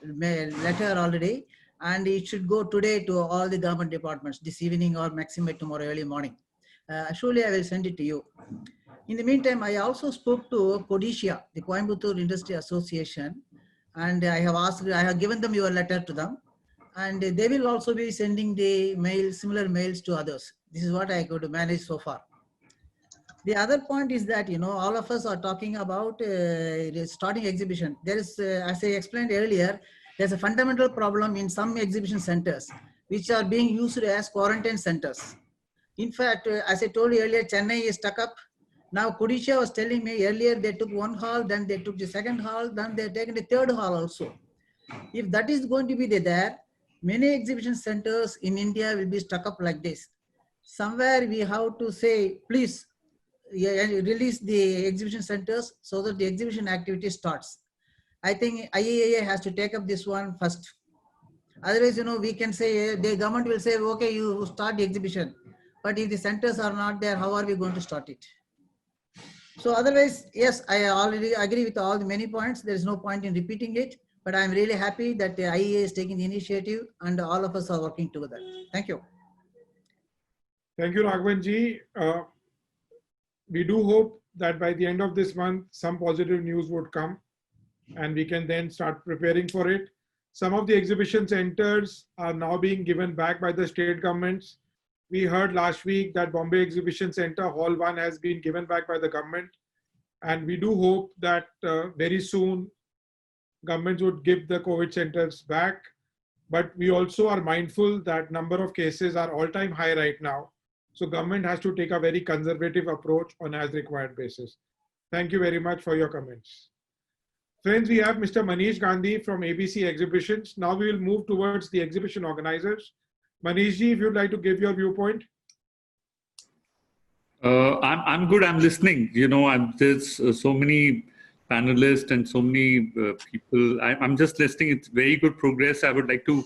letter already, and it should go today to all the government departments this evening or maximum tomorrow early morning. Surely I will send it to you. In the meantime, I also spoke to Codicia, the Coimbatore Industry Association, and I have given them your letter to them, and they will also be sending the similar mails to others. This is what I could manage so far. The other point is that, all of us are talking about starting exhibition. There is, as I explained earlier, there's a fundamental problem in some exhibition centers, which are being used as quarantine centers. In fact, as I told you earlier, Chennai is stuck up. Now, Kudisha was telling me earlier, they took one hall, then they took the second hall, then they've taken the third hall also. If that is going to be there, many exhibition centers in India will be stuck up like this. Somewhere we have to say, please, release the exhibition centers so that the exhibition activity starts. I think IAIA has to take up this one first. Otherwise, we can say, the government will say, okay, you start the exhibition. But if the centers are not there, how are we going to start it? So otherwise, yes, I already agree with all the many points. There is no point in repeating it. But I'm really happy that the IAIA is taking the initiative and all of us are working together. Thank you. Thank you, Raghavanji. We do hope that by the end of this month, some positive news would come and we can then start preparing for it. Some of the exhibition centers are now being given back by the state governments. We heard last week that Bombay Exhibition Center Hall 1 has been given back by the government. And we do hope that very soon governments would give the COVID centers back. But we also are mindful that number of cases are all-time high right now. So government has to take a very conservative approach on as required basis. Thank you very much for your comments. Friends, we have Mr. Manish Gandhi from ABC Exhibitions. Now we will move towards the exhibition organizers. Manish ji, if you'd like to give your viewpoint. I'm good. I'm listening. There's so many panelists and so many people. I'm just listening. It's very good progress. I would like to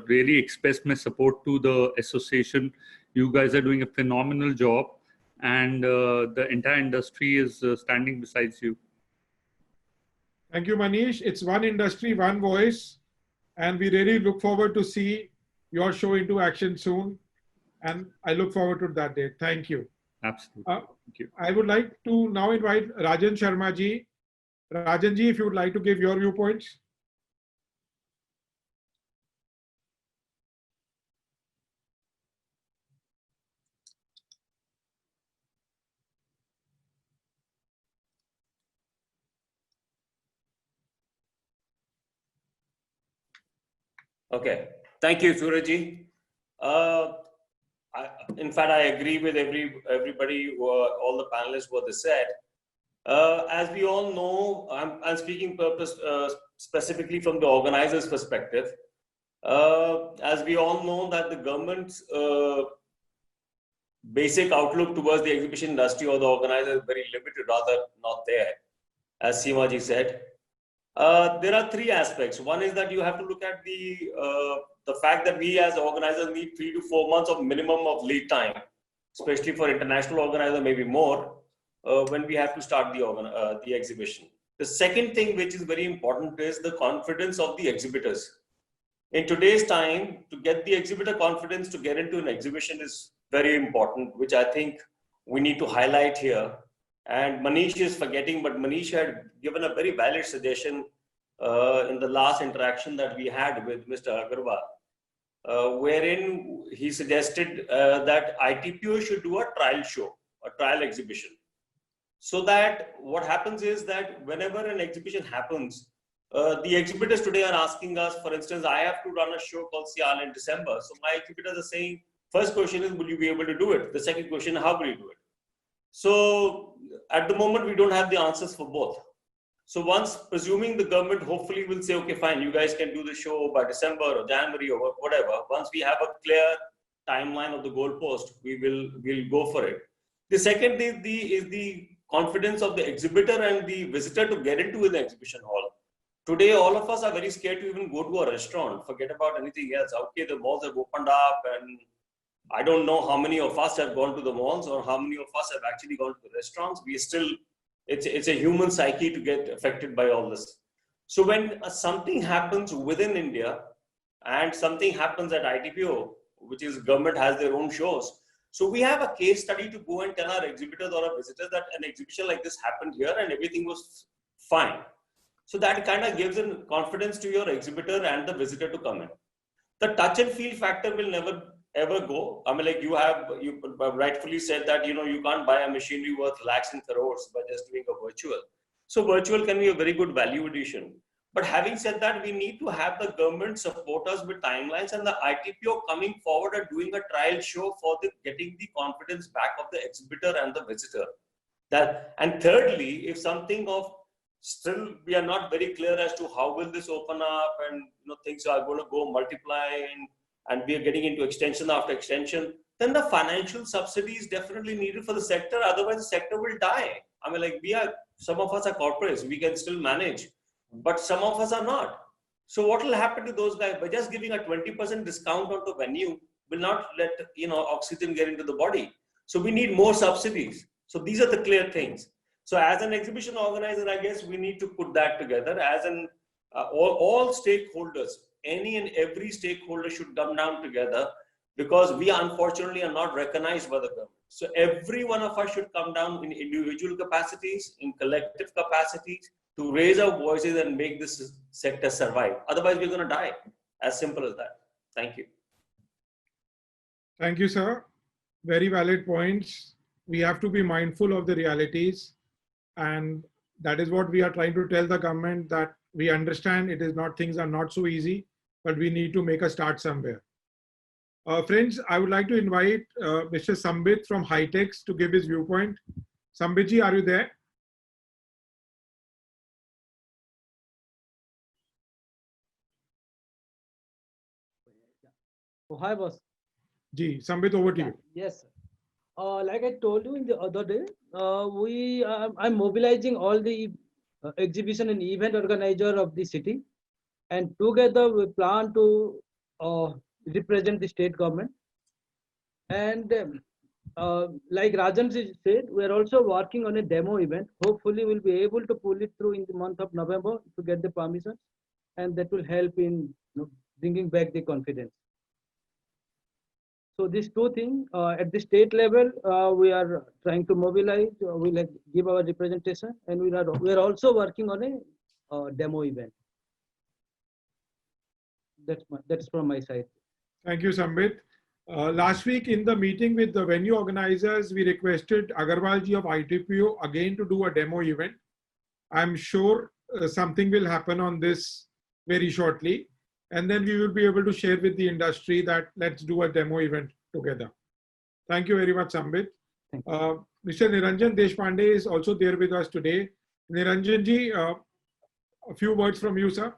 really express my support to the association. You guys are doing a phenomenal job, and the entire industry is standing beside you. Thank you, Manish. It's one industry, one voice, and we really look forward to see your show into action soon. And I look forward to that day. Thank you. Absolutely. Thank you. I would like to now invite Rajan Sharma ji. Rajan ji, if you would like to give your viewpoints. Okay, thank you, Surajji. In fact, I agree with everybody, all the panelists, what they said. As we all know, I'm speaking specifically from the organizers' perspective. As we all know that the government's basic outlook towards the exhibition industry or the organizer is very limited, rather not there, as Seemaji said. There are three aspects. One is that you have to look at the fact that we as organizers need 3 to 4 months of minimum of lead time, especially for international organizers, maybe more, when we have to start the exhibition. The second thing which is very important is the confidence of the exhibitors. In today's time, to get the exhibitor confidence to get into an exhibition is very important, which I think we need to highlight here. And Manish is forgetting, but Manish had given a very valid suggestion in the last interaction that we had with Mr. Agarwal, wherein he suggested that ITPO should do a trial show, a trial exhibition. So that what happens is that whenever an exhibition happens, the exhibitors today are asking us, for instance, I have to run a show called Sial in December. So my exhibitors are saying, first question is, will you be able to do it? The second question, how will you do it? So at the moment, we don't have the answers for both. So once, presuming the government hopefully will say, okay, fine, you guys can do the show by December or January or whatever. Once we have a clear timeline of the goalpost, we'll go for it. The second is the confidence of the exhibitor and the visitor to get into the exhibition hall. Today, all of us are very scared to even go to a restaurant. Forget about anything else. Okay, the malls have opened up, and I don't know how many of us have gone to the malls or how many of us have actually gone to the restaurants. We are still It's a human psyche to get affected by all this. So when something happens within India and something happens at ITPO, which is government has their own shows, so we have a case study to go and tell our exhibitors or our visitors that an exhibition like this happened here and everything was fine. So that kind of gives a confidence to your exhibitor and the visitor to come in. The touch and feel factor will never ever go. I mean, like you rightfully said that, you know, you can't buy a machinery worth lakhs and crores by just doing a virtual. So virtual can be a very good value addition. But having said that, we need to have the government support us with timelines and the ITPO coming forward and doing a trial show for getting the confidence back of the exhibitor and the visitor. And thirdly, if something of still we are not very clear as to how will this open up, and you know, things are going to go multiplying and we are getting into extension after extension, then the financial subsidy is definitely needed for the sector. Otherwise, the sector will die. I mean, like some of us are corporates, we can still manage, but some of us are not. So what will happen to those guys? By just giving a 20% discount on the venue will not let, you know, oxygen get into the body. So we need more subsidies. So these are the clear things. So as an exhibition organizer, I guess we need to put that together as all stakeholders, any and every stakeholder should come down together, because we unfortunately are not recognized by the government. So every one of us should come down in individual capacities, in collective capacities, to raise our voices and make this sector survive. Otherwise, we're going to die. As simple as that. Thank you. Thank you, sir. Very valid points. We have to be mindful of the realities. And that is what we are trying to tell the government, that we understand things are not so easy, but we need to make a start somewhere. Friends, I would like to invite Mr. Sambit from HITEX to give his viewpoint. Sambitji, are you there? Oh, hi, boss. Ji, Sambit, over to you. Yes. Like I told you in the other day, I'm mobilizing all the exhibition and event organizer of the city, and together we plan to represent the state government. And like Rajan said, we are also working on a demo event. Hopefully, we'll be able to pull it through in the month of November to get the permission, and that will help in bringing back the confidence. So these two things at the state level, we are trying to mobilize. We'll give our representation, and we are also working on a demo event. That's from my side. Thank you, Sambit. Last week in the meeting with the venue organizers, we requested Agarwalji of ITPO again to do a demo event. I'm sure something will happen on this very shortly. And then we will be able to share with the industry that let's do a demo event together. Thank you very much, Sambit. Mr. Niranjan Deshpande is also there with us today. Niranjanji, a few words from you, sir.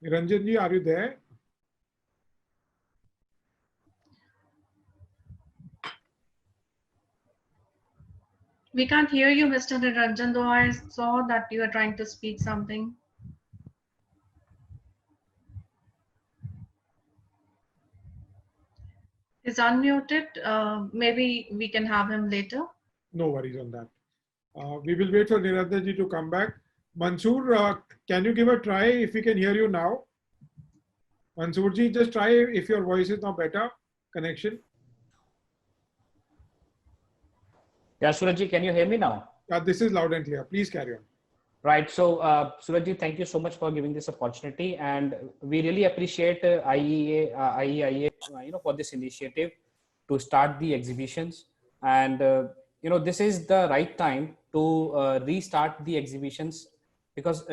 Niranjanji, are you there? We can't hear you, Mr. Niranjan, though I saw that you are trying to speak something. He's unmuted. Maybe we can have him later. No worries on that. We will wait for Niranjanji to come back. Mansoor, can you give a try if we can hear you now? Mansoorji, just try if your voice is now better. Connection. Yeah, Surajji, can you hear me now? Yeah, this is loud and clear. Please carry on. Right. So, Surajji, thank you so much for giving this opportunity, and we really appreciate IEIA, for this initiative to start the exhibitions. And this is the right time to restart the exhibitions, because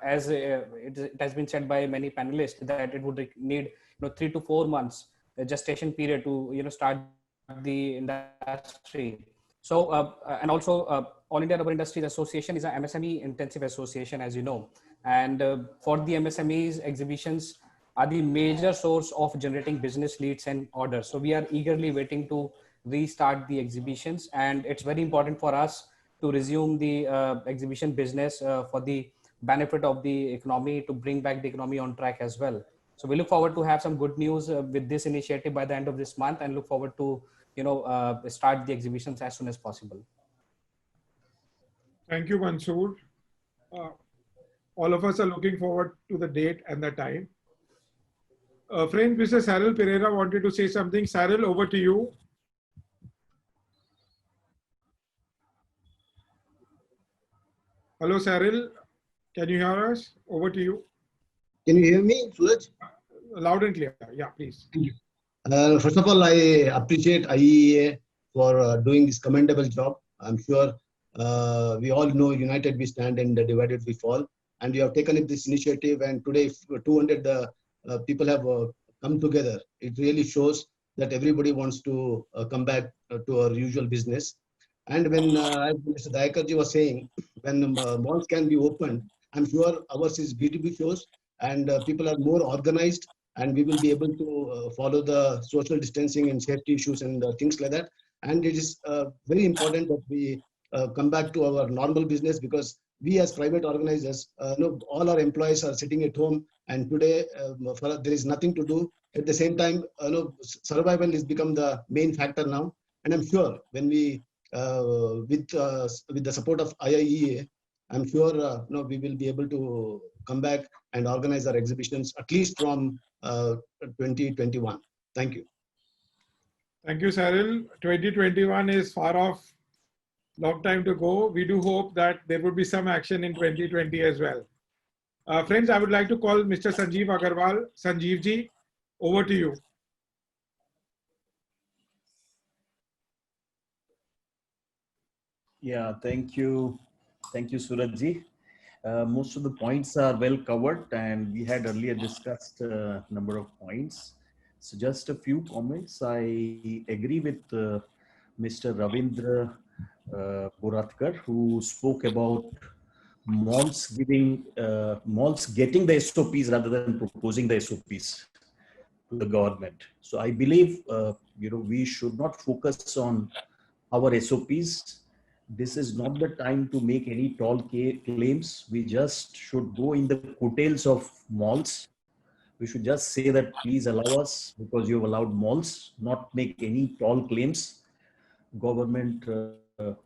as it has been said by many panelists that it would need 3 to 4 months gestation period to start the industry. So, and also All India Rubber Industries Association is an MSME intensive association, as you know. And for the MSMEs, exhibitions are the major source of generating business leads and orders. So we are eagerly waiting to restart the exhibitions. And it's very important for us to resume the exhibition business for the benefit of the economy, to bring back the economy on track as well. So we look forward to have some good news with this initiative by the end of this month, and look forward to start the exhibitions as soon as possible. Thank you, Mansoor. All of us are looking forward to the date and the time. Friend, Mr. Cyril Pereira wanted to say something. Cyril, over to you. Hello, Cyril. Can you hear us? Over to you. Can you hear me, Suraj? Loud and clear. Yeah, please. Thank you. First of all, I appreciate IEA for doing this commendable job. I'm sure we all know united we stand and divided we fall. And you have taken this initiative, and today 200 people have come together. It really shows that everybody wants to come back to our usual business. And when, as Mr. Dayakarji was saying, when malls can be opened, I'm sure ours is B2B shows, and people are more organized, and we will be able to follow the social distancing and safety issues and things like that. And it is very important that we come back to our normal business, because we as private organizers, all our employees are sitting at home, and today there is nothing to do. At the same time, survival has become the main factor now. And I'm sure when we, with the support of IIEA, I'm sure we will be able to come back and organize our exhibitions at least from 2021. Thank you. Thank you, Cyril. 2021 is far off, long time to go. We do hope that there will be some action in 2020 as well. Friends, I would like to call Mr. Sanjeev Agarwal. Sanjeev ji, over to you. Yeah, thank you. Thank you, Surajji. Most of the points are well covered, and we had earlier discussed a number of points. So just a few comments. I agree with Mr. Ravindra Boratkar, who spoke about malls getting the SOPs rather than proposing the SOPs to the government. So I believe we should not focus on our SOPs. This is not the time to make any tall claims. We just should go in the coattails of malls. We should just say that please allow us because you have allowed malls, not make any tall claims. Government,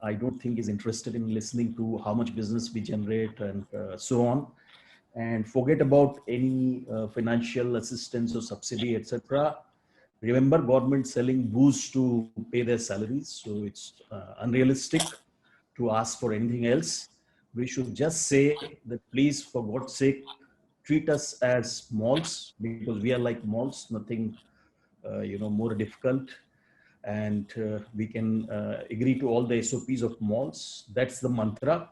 I don't think is interested in listening to how much business we generate and so on. And forget about any financial assistance or subsidy, etc. Remember, government selling booze to pay their salaries. So it's unrealistic to ask for anything else. We should just say that please, for God's sake, treat us as malls, because we are like malls, nothing more difficult. And we can agree to all the SOPs of malls. That's the mantra.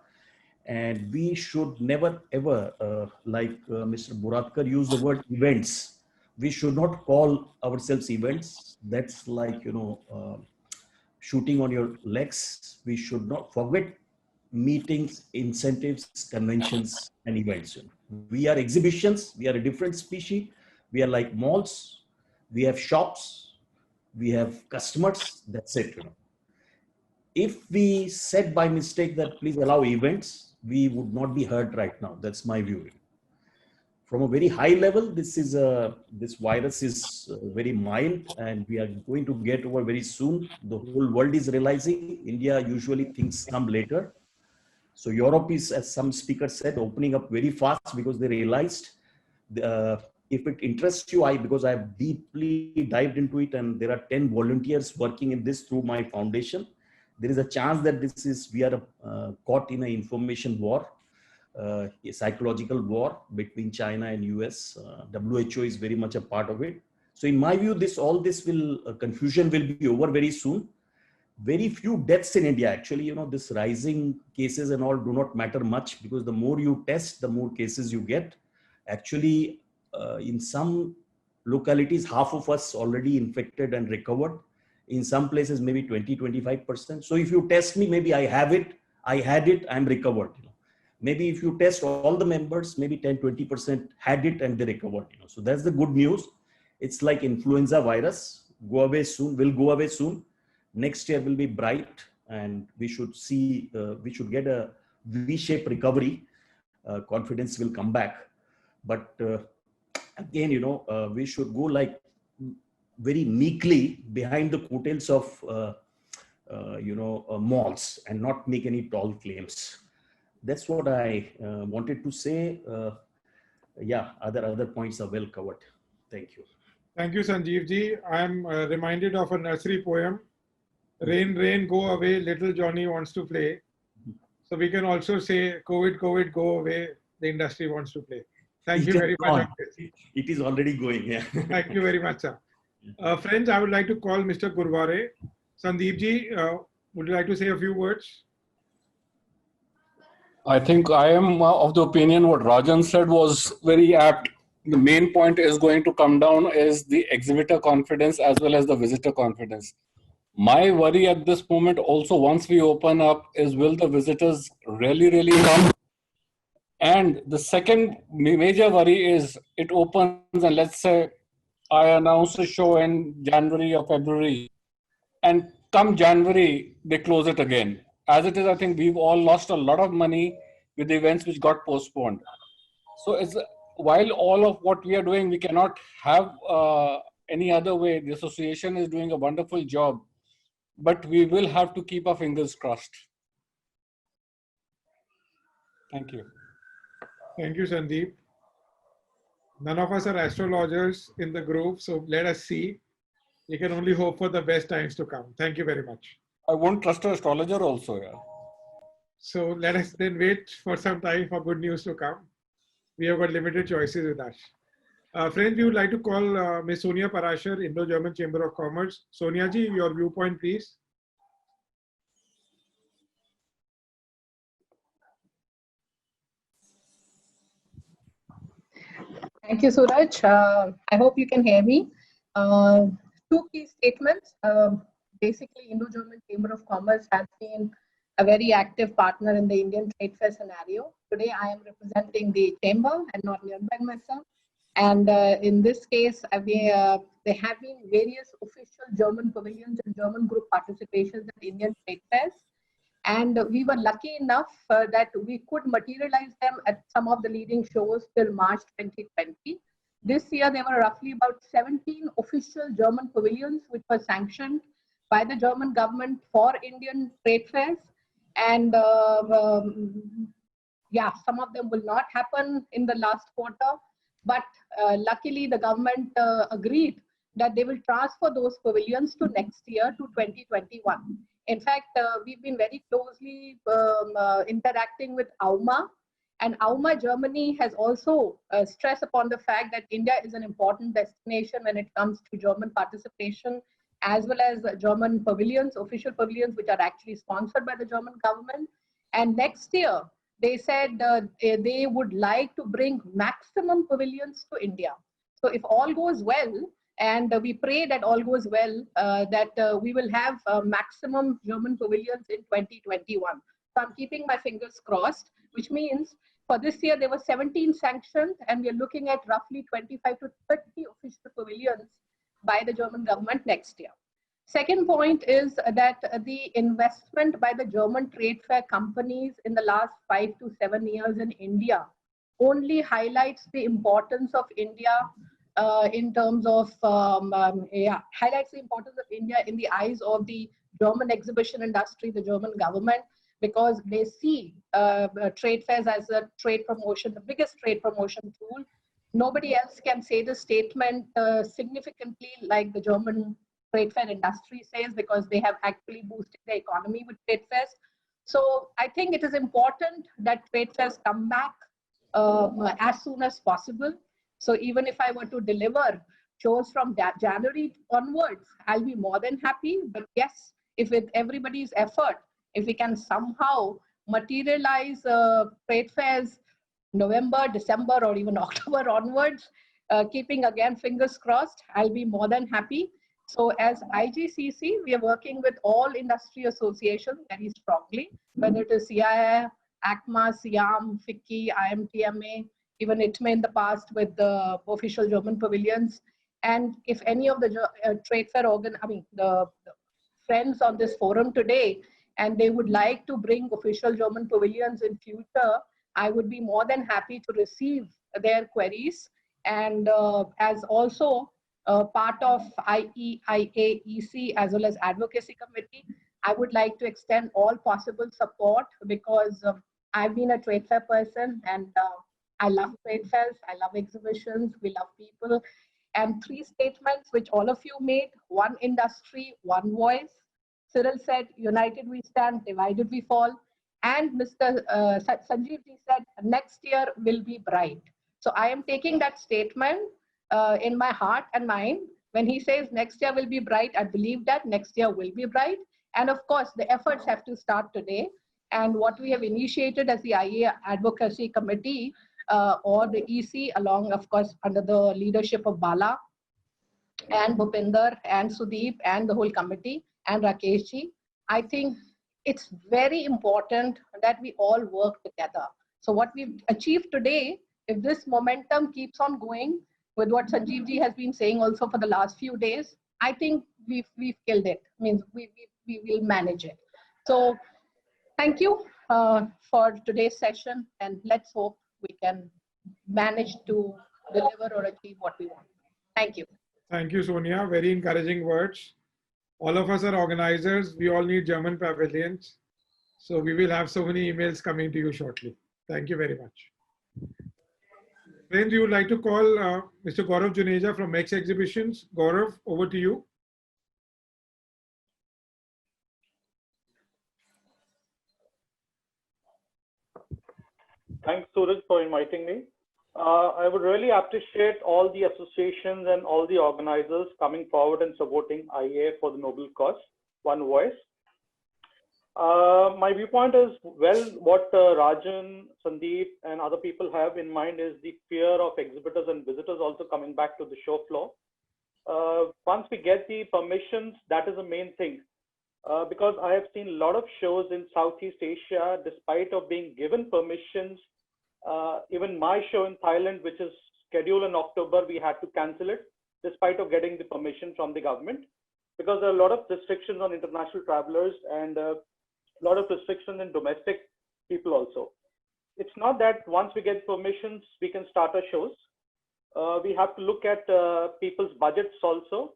And we should never ever, like Mr. Boratkar used the word events. We should not call ourselves events. That's like, shooting on your legs. We should not forget meetings, incentives, conventions, and events. We are exhibitions. We are a different species. We are like malls. We have shops. We have customers. That's it. If we said by mistake that please allow events, we would not be hurt right now. That's my view. From a very high level, this virus is very mild, and we are going to get over very soon. The whole world is realizing. India usually things come later. So Europe is, as some speakers said, opening up very fast because they realized if it interests you, because I have deeply dived into it, and there are 10 volunteers working in this through my foundation. There is a chance that we are caught in an information war. A psychological war between China and US. WHO is very much a part of it. So in my view, confusion will be over very soon. Very few deaths in India. Actually, this rising cases and all do not matter much, because the more you test, the more cases you get. Actually, in some localities, half of us already infected and recovered. In some places, maybe 20, 25%. So if you test me, maybe I have it, I had it, I'm recovered. Maybe if you test all the members, maybe 10, 20% had it and they recovered. So that's the good news. It's like influenza virus, go away soon, will go away soon. Next year will be bright, and we should see, we should get a V-shaped recovery. Confidence will come back. But again, we should go like very meekly behind the coattails of, malls and not make any tall claims. That's what I wanted to say. Yeah, other points are well covered. Thank you. Thank you, Sanjeev ji. I am reminded of a nursery poem. Rain, rain, go away, little Johnny wants to play. So we can also say, COVID, COVID, go away, the industry wants to play. Thank you very much. It is already going, yeah. Thank you very much, sir. Friends, I would like to call Mr. Gurware. Sandeep ji, would you like to say a few words? I think I am of the opinion what Rajan said was very apt. The main point is going to come down is the exhibitor confidence as well as the visitor confidence. My worry at this moment also, once we open up, is will the visitors really come? And the second major worry is it opens and let's say I announce a show in January or February, and come January, they close it again. As it is, I think we've all lost a lot of money with the events which got postponed. So it's, while all of what we are doing, we cannot have any other way. The association is doing a wonderful job, but we will have to keep our fingers crossed. Thank you. Thank you, Sandeep. None of us are astrologers in the group, so let us see. We can only hope for the best times to come. Thank you very much. I won't trust an astrologer also, yeah. So let us then wait for some time for good news to come. We have got limited choices with us. Friends, we would like to call Ms. Sonia Parashar, Indo-German Chamber of Commerce. Sonia ji, your viewpoint, please. Thank you, Suraj. I hope you can hear me. Two key statements. Basically, Indo-German Chamber of Commerce has been a very active partner in the Indian trade fair scenario. Today, I am representing the chamber and not Nuremberg myself. And in this case, there have been various official German pavilions and German group participations at Indian trade fairs. And we were lucky enough that we could materialize them at some of the leading shows till March 2020. This year, there were roughly about 17 official German pavilions which were sanctioned by the German government for Indian trade fairs. And yeah, some of them will not happen in the last quarter. But luckily, the government agreed that they will transfer those pavilions to next year, to 2021. In fact, we've been very closely interacting with AUMA, and AUMA Germany has also stressed upon the fact that India is an important destination when it comes to German participation, as well as German pavilions, official pavilions, which are actually sponsored by the German government. And next year, they said they would like to bring maximum pavilions to India. So if all goes well, and we pray that all goes well, that we will have maximum German pavilions in 2021. So I'm keeping my fingers crossed, which means for this year, there were 17 sanctions, and we're looking at roughly 25 to 30 official pavilions by the German government next year. Second point is that the investment by the German trade fair companies in the last 5 to 7 years in India only highlights the importance of India in terms of, highlights the importance of India in the eyes of the German exhibition industry, the German government, because they see trade fairs as a trade promotion, the biggest trade promotion tool. Nobody else can say the statement significantly like the German trade fair industry says, because they have actually boosted the economy with trade fairs. So I think it is important that trade fairs come back as soon as possible. So even if I were to deliver shows from January onwards, I'll be more than happy. But yes, if with everybody's effort, if we can somehow materialize trade fairs November, December, or even October onwards, keeping again fingers crossed, I'll be more than happy. So as IGCC, we are working with all industry associations very strongly, whether it is CII, ACMA, SIAM, FICCI, IMTMA, even ITMA in the past with the official German pavilions. And if any of the trade fair the friends on this forum today, and they would like to bring official German pavilions in future, I would be more than happy to receive their queries. And as also part of IEIA EC as well as advocacy committee, I would like to extend all possible support because I've been a trade fair person and I love trade fairs, I love exhibitions, we love people. And 3 statements which all of you made: one industry, one voice. Cyril said, united we stand, divided we fall. And Mr. Sanjeev ji said, next year will be bright. So I am taking that statement in my heart and mind. When he says next year will be bright, I believe that next year will be bright. And of course, the efforts have to start today. And what we have initiated as the IEA Advocacy Committee or the EC, along, of course, under the leadership of Bala and Bhupinder and Sudeep and the whole committee and Rakesh ji, I think it's very important that we all work together. So what we've achieved today, if this momentum keeps on going with what Sanjeev ji has been saying also for the last few days, I think we've killed it. Means we will manage it. So thank you for today's session, and let's hope we can manage to deliver or achieve what we want. Thank you. Thank you, Sonia. Very encouraging words. All of us are organizers. We all need German pavilions. So we will have so many emails coming to you shortly. Thank you very much. Friends, we would like to call Mr. Gaurav Juneja from Max Exhibitions. Gaurav, over to you. Thanks, Suraj, for inviting me. I would really appreciate all the associations and all the organizers coming forward and supporting IEA for the noble cause, One Voice. My viewpoint is, well, what Rajan, Sandeep, and other people have in mind is the fear of exhibitors and visitors also coming back to the show floor. Once we get the permissions, that is the main thing. Because I have seen a lot of shows in Southeast Asia, despite of being given permissions. Even my show in Thailand, which is scheduled in October, we had to cancel it, despite of getting the permission from the government, because there are a lot of restrictions on international travelers and a lot of restrictions in domestic people also. It's not that once we get permissions, we can start our shows. We have to look at people's budgets also.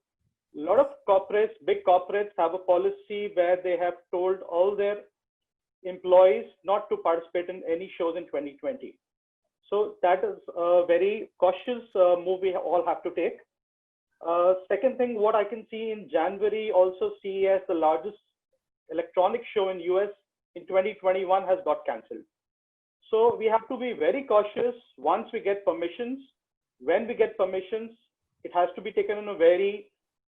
A lot of corporates, big corporates, have a policy where they have told all their employees not to participate in any shows in 2020. So that is a very cautious move we all have to take. Second thing, what I can see in January, also CES, the largest electronic show in US in 2021, has got cancelled. So we have to be very cautious once we get permissions. When we get permissions, it has to be taken in a very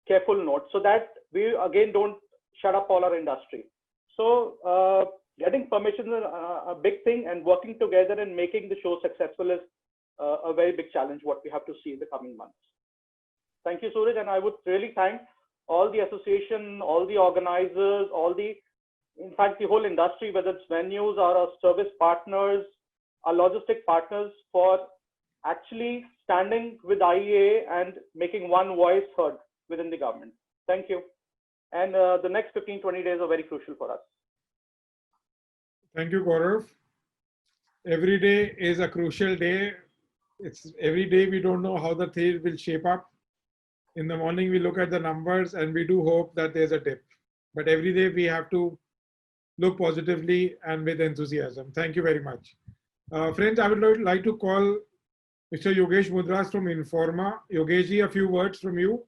careful note so that we again don't shut up all our industry. So getting permission is a big thing, and working together and making the show successful is a very big challenge what we have to see in the coming months. Thank you, Suraj, and I would really thank all the association, all the organizers, in fact, the whole industry, whether it's venues or our service partners, our logistic partners, for actually standing with IEA and making one voice heard within the government. Thank you. And the next 15-20 days are very crucial for us. Thank you, Gaurav. Every day is a crucial day. Every day we don't know how the thing will shape up. In the morning, we look at the numbers and we do hope that there's a dip. But every day we have to look positively and with enthusiasm. Thank you very much. Friends, I would like to call Mr. Yogesh Mudras from Informa. Yogesh ji, a few words from you.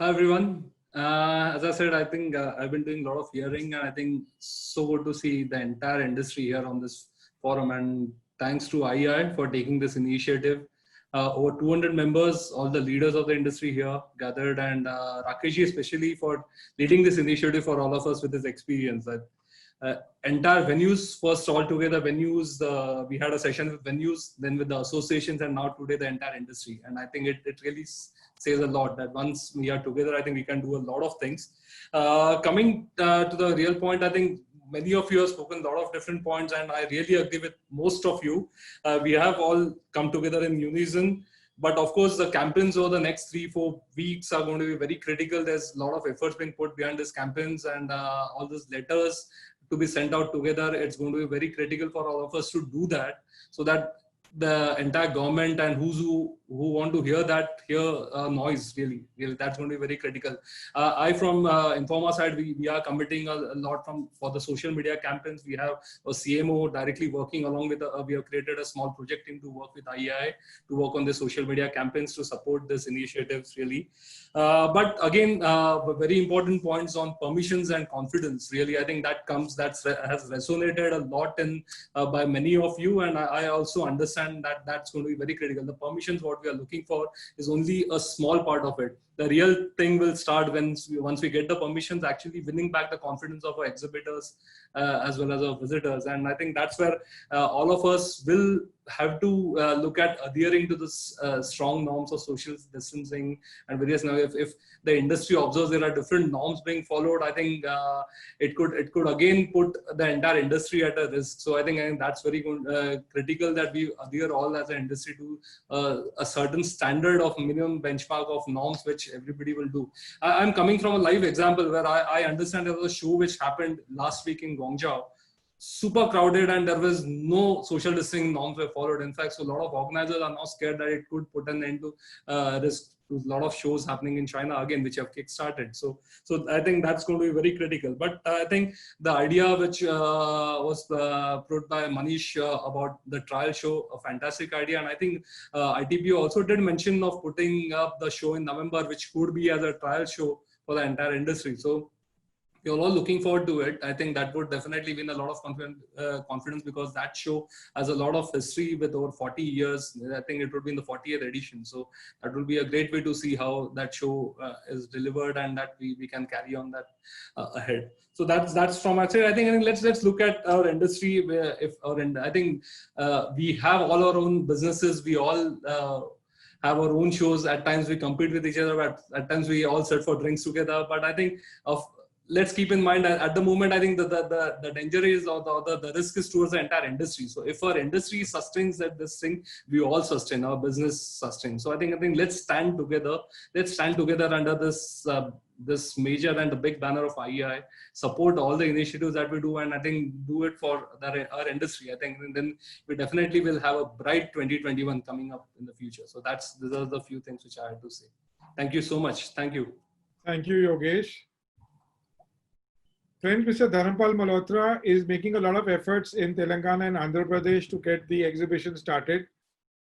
Hi, everyone. As I said, I think I've been doing a lot of hearing, and I think so good to see the entire industry here on this forum. And thanks to IEA for taking this initiative. Over 200 members, all the leaders of the industry here gathered, and Rakesh especially for leading this initiative for all of us with his experience. entire venues first all together, venues, we had a session with venues, then with the associations, and now today the entire industry. And I think it really says a lot that once we are together, I think we can do a lot of things. Coming to the real point, I think many of you have spoken a lot of different points, and I really agree with most of you. We have all come together in unison. But of course, the campaigns over the next 3-4 weeks are going to be very critical. There's a lot of efforts being put behind these campaigns, and all these letters to be sent out together. It's going to be very critical for all of us to do that, so that the entire government and who want to hear noise, really that's going to be very critical. I from Informa side, we are committing a lot for the social media campaigns. We have a CMO directly working along with we have created a small project team to work with IEI to work on the social media campaigns to support this initiatives, really. But again, very important points on permissions and confidence, really. I think that has resonated a lot by many of you, and I also understand that's going to be very critical. The permissions, what we are looking for, is only a small part of it. The real thing will start once we get the permissions, actually winning back the confidence of our exhibitors as well as our visitors. And I think that's where all of us will have to look at adhering to this strong norms of social distancing and various. Now, if the industry observes there are different norms being followed, I think it could again put the entire industry at a risk. So I think that's very critical that we adhere all as an industry to a certain standard of minimum benchmark of norms which everybody will do. I'm coming from a live example where I understand there was a show which happened last week in Guangzhou, super crowded, and there was no social distancing norms were followed. In fact, so a lot of organizers are now scared that it could put an end to risk to a lot of shows happening in China again, which have kick-started. So I think that's going to be very critical. But I think the idea which was put by Manish about the trial show, a fantastic idea. And I think ITPO also did mention of putting up the show in November, which could be as a trial show for the entire industry. So we're all looking forward to it. I think that would definitely win a lot of confidence, because that show has a lot of history with over 40 years. I think it would be in the 40th edition. So that will be a great way to see how that show is delivered, and that we can carry on that ahead. So that's from my side. I think let's look at our industry. I think we have all our own businesses. We all have our own shows. At times we compete with each other. At times we all sit for drinks together. But I think let's keep in mind that at the moment, I think the danger is, or the risk is towards the entire industry. So if our industry sustains this thing, we all sustain, our business sustains. So I think let's stand together. Let's stand together under this major and the big banner of IEI, support all the initiatives that we do, and I think do it for our industry. I think then we definitely will have a bright 2021 coming up in the future. So these are the few things which I had to say. Thank you so much. Thank you. Thank you, Yogesh. Friend, Mr. Dharampal Malhotra is making a lot of efforts in Telangana and Andhra Pradesh to get the exhibition started.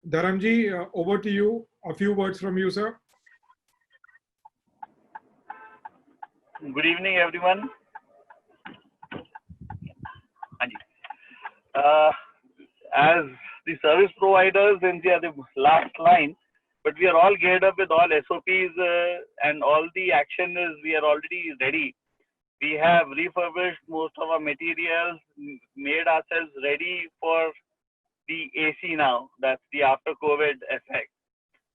Dharamji, over to you. A few words from you, sir. Good evening, everyone. As the service providers, and we are the last line, but we are all geared up with all SOPs and all the action we are already ready. We have refurbished most of our materials, made ourselves ready for the AC now. That's the after COVID effect.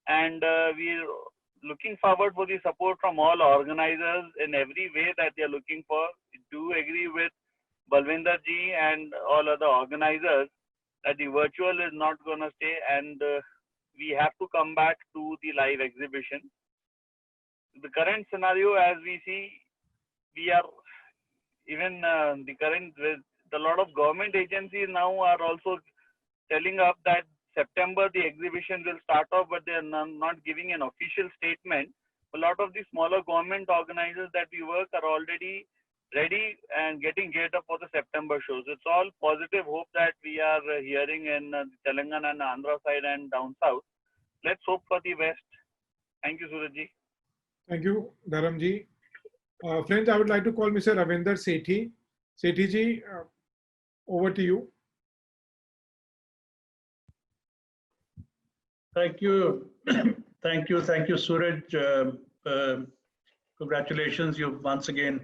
And we're looking forward for the support from all organizers in every way that they're looking for. I do agree with Balwinder ji and all other organizers that the virtual is not going to stay, and we have to come back to the live exhibition. The current scenario, as we see, we are even a lot of government agencies now are also telling up that September the exhibition will start off, but they are not giving an official statement. A lot of the smaller government organizers that we work are already ready and getting geared up for the September shows. It's all positive hope that we are hearing in Telangana and Andhra side and down south. Let's hope for the best. Thank you, Surajji. Thank you, Dharamji. Friends, I would like to call Mr. Ravinder Sethi. Sethi ji, over to you. Thank you. Thank you, Suraj. Congratulations. You've once again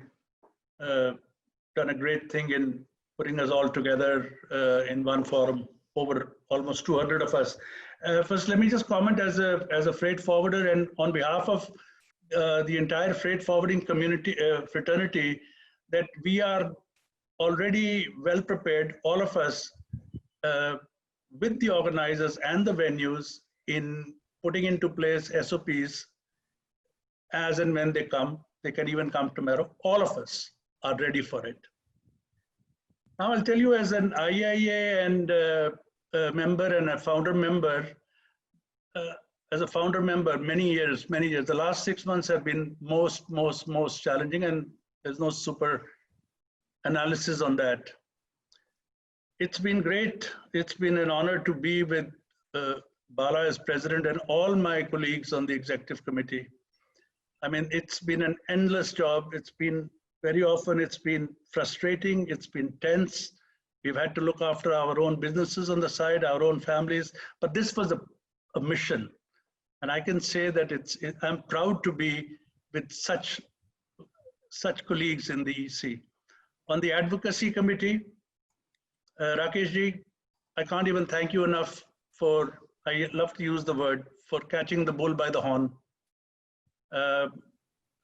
done a great thing in putting us all together in one forum, over almost 200 of us. First, let me just comment as a freight forwarder and on behalf of the entire freight forwarding community, fraternity, that we are already well prepared, all of us, with the organizers and the venues in putting into place SOPs as and when they come. They can even come tomorrow. All of us are ready for it. Now I'll tell you, as an IAIA and a member and a founder member, as a founder member, many years, the last 6 months have been most challenging, and there's no super analysis on that. It's been great. It's been an honor to be with Bala as president and all my colleagues on the executive committee. I mean, it's been an endless job. It's been very often, it's been frustrating. It's been tense. We've had to look after our own businesses on the side, our own families, but this was a mission. And I can say that I'm proud to be with such colleagues in the EC. On the advocacy committee, Rakesh ji, I can't even thank you enough for, I love to use the word, for catching the bull by the horn.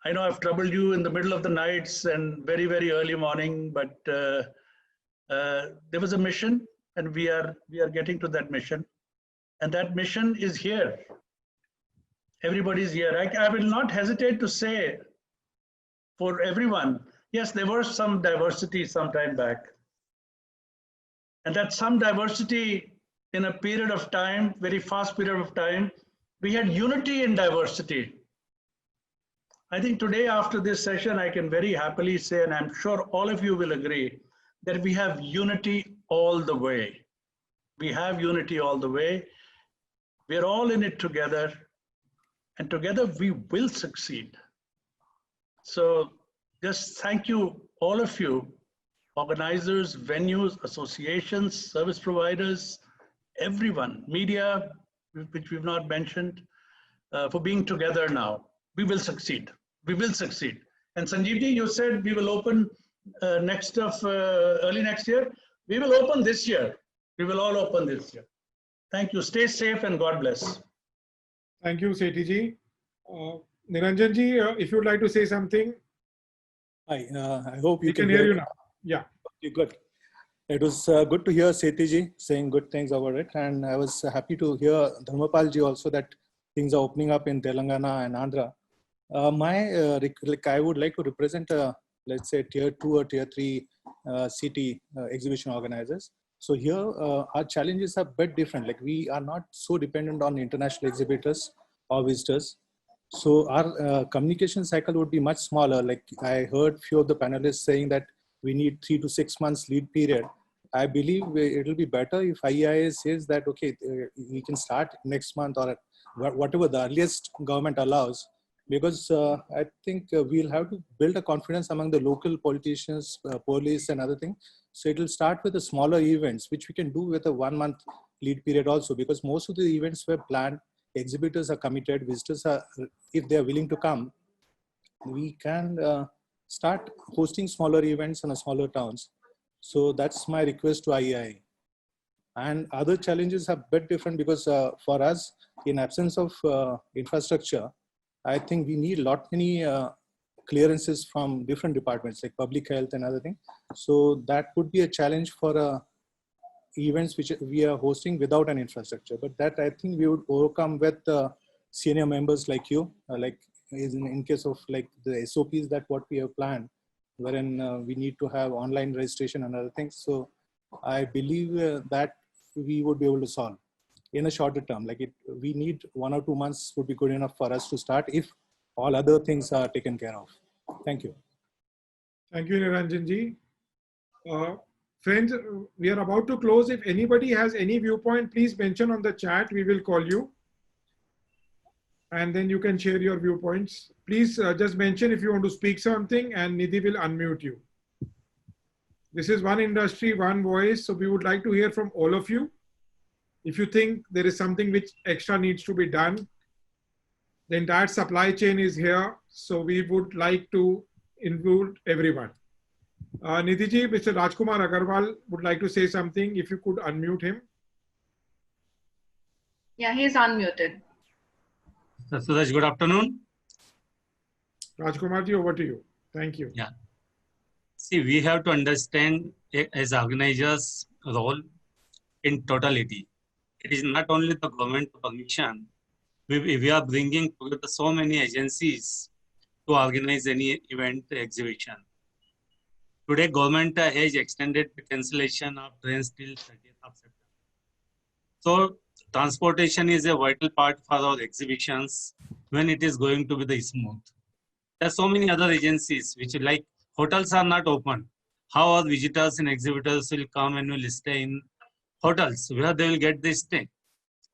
I know I've troubled you in the middle of the nights and very, very early morning, but there was a mission, and we are getting to that mission. And that mission is here. Everybody's here. I will not hesitate to say for everyone, yes, there was some diversity some time back. And that some diversity in a period of time, very fast period of time, we had unity in diversity. I think today after this session, I can very happily say, and I'm sure all of you will agree, that we have unity all the way. We have unity all the way. We're all in it together, and together we will succeed. So just thank you, all of you, organizers, venues, associations, service providers, everyone, media, which we've not mentioned, for being together now. We will succeed. We will succeed. And Sanjeev ji, you said we will open early next year. We will open this year. We will all open this year. Thank you. Stay safe and God bless. Thank you, Sethi ji. Niranjan ji, if you would like to say something. Hi, I hope you can hear you now. Yeah. Okay, good. It was good to hear Sethi ji saying good things about it. And I was happy to hear Dharmapal ji also that things are opening up in Telangana and Andhra. I would like to represent, let's say, tier 2 or tier 3 city exhibition organizers. So here, our challenges are a bit different. Like, we are not so dependent on international exhibitors or visitors. So our communication cycle would be much smaller. Like, I heard few of the panelists saying that we need 3 to 6 months lead period. I believe it will be better if IAIA says that, okay, we can start next month or whatever the earliest government allows, because I think we'll have to build a confidence among the local politicians, police and other things. So it will start with the smaller events, which we can do with a 1 month lead period also, because most of the events were planned, exhibitors are committed, visitors are, if they are willing to come, we can start hosting smaller events in smaller towns. So that's my request to IAI. And other challenges are a bit different because for us, in absence of infrastructure, I think we need many clearances from different departments like public health and other things. So that could be a challenge for events which we are hosting without an infrastructure. But that I think we would overcome with senior members like you, like in case of like the SOPs that what we have planned, wherein we need to have online registration and other things. So I believe that we would be able to solve in a shorter term. Like we need 1 or 2 months would be good enough for us to start if all other things are taken care of. Thank you. Thank you, Niranjan ji. Friends, we are about to close. If anybody has any viewpoint, please mention on the chat. We will call you. And then you can share your viewpoints. Please just mention if you want to speak something and Nidhi will unmute you. This is one industry, one voice. So we would like to hear from all of you. If you think there is something which extra needs to be done, the entire supply chain is here. So we would like to include everyone. Nidhi ji, Mr. Rajkumar Agarwal would like to say something. If you could unmute him. Yeah, he's unmuted. So, Suraj, good afternoon. Rajkumar ji, over to you. Thank you. Yeah. See, we have to understand as organizers' role in totality. It is not only the government permission. We are bringing together so many agencies to organize any event exhibition. Today, government has extended the cancellation of trains till 30th of September. So, transportation is a vital part for our exhibitions when it is going to be the smooth. There are so many other agencies which, like, hotels are not open. How our visitors and exhibitors will come and will stay in hotels where they will get this stay?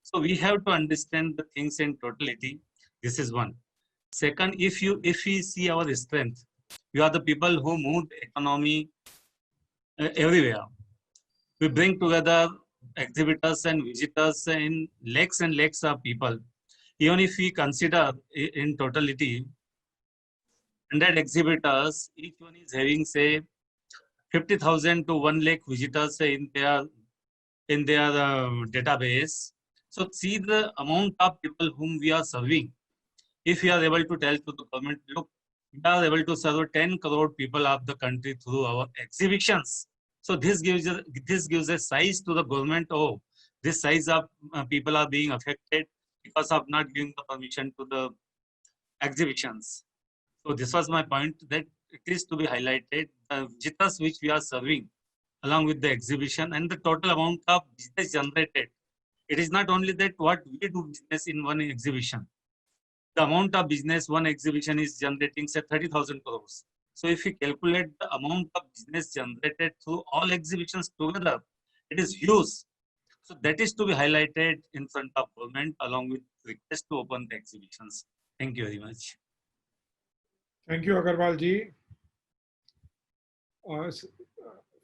So we have to understand the things in totality. This is one. Second, if we see our strength, we are the people who move the economy everywhere. We bring together exhibitors and visitors in lakhs and lakhs of people. Even if we consider in totality, 100 exhibitors, each one is having, say, 50,000 to 1 lakh visitors in their database. So see the amount of people whom we are serving. If we are able to tell to the government, look, we are able to serve 10 crore people of the country through our exhibitions. So this gives a size to the government. Oh, this size of people are being affected because of not giving the permission to the exhibitions. So this was my point, that it is to be highlighted, the visitors which we are serving along with the exhibition and the total amount of business generated. It is not only that what we do business in one exhibition. The amount of business one exhibition is generating, say, 30,000 crores. So if we calculate the amount of business generated through all exhibitions together, it is huge. So that is to be highlighted in front of government along with request to open the exhibitions. Thank you very much. Thank you, Agarwal ji.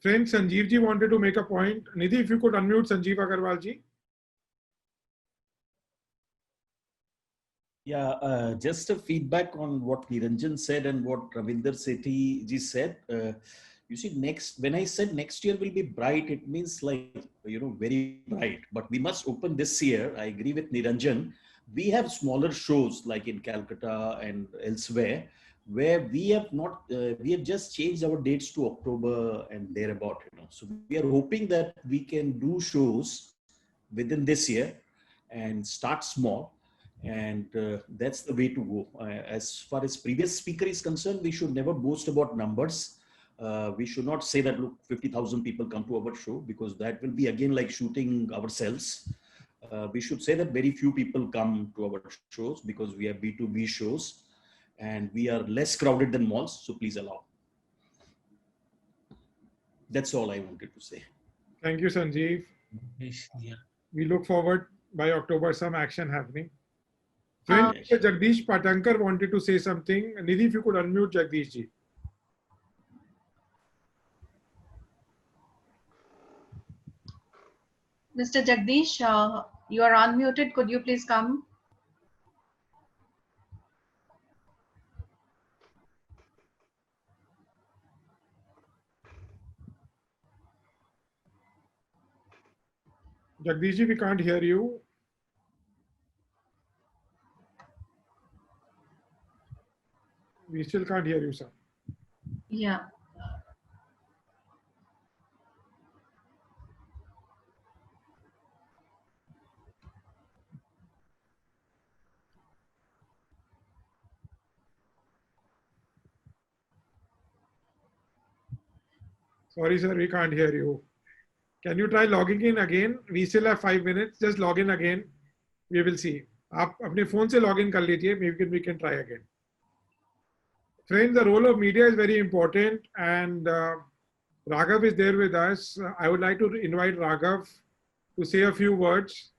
Friend Sanjeev ji wanted to make a point. Nidhi, if you could unmute Sanjeev Agarwal ji. Yeah, just a feedback on what Niranjan said and what Ravinder Sethi ji said. You see, when I said next year will be bright, it means like, very bright. But we must open this year. I agree with Niranjan. We have smaller shows like in Calcutta and elsewhere, where we have just changed our dates to October and thereabout. So we are hoping that we can do shows within this year and start small. And that's the way to go. As far as previous speaker is concerned, we should never boast about numbers. We should not say that, look, 50,000 people come to our show, because that will be again like shooting ourselves. We should say that very few people come to our shows because we are B2B shows and we are less crowded than malls. So please allow. That's all I wanted to say. Thank you, Sanjeev. Yeah. We look forward by October some action happening. Friend Jagdish Patankar wanted to say something. Nidhi, if you could unmute Jagdish ji. Mr. Jagdish, you are unmuted. Could you please come? Jagdish ji, we can't hear you. We still can't hear you, sir. Yeah. Sorry, sir, we can't hear you. Can you try logging in again? We still have 5 minutes. Just log in again. We will see. आप अपने phone से log in कर लीजिए. Maybe we can try again. Friends, the role of media is very important, and Raghav is there with us. I would like to invite Raghav to say a few words.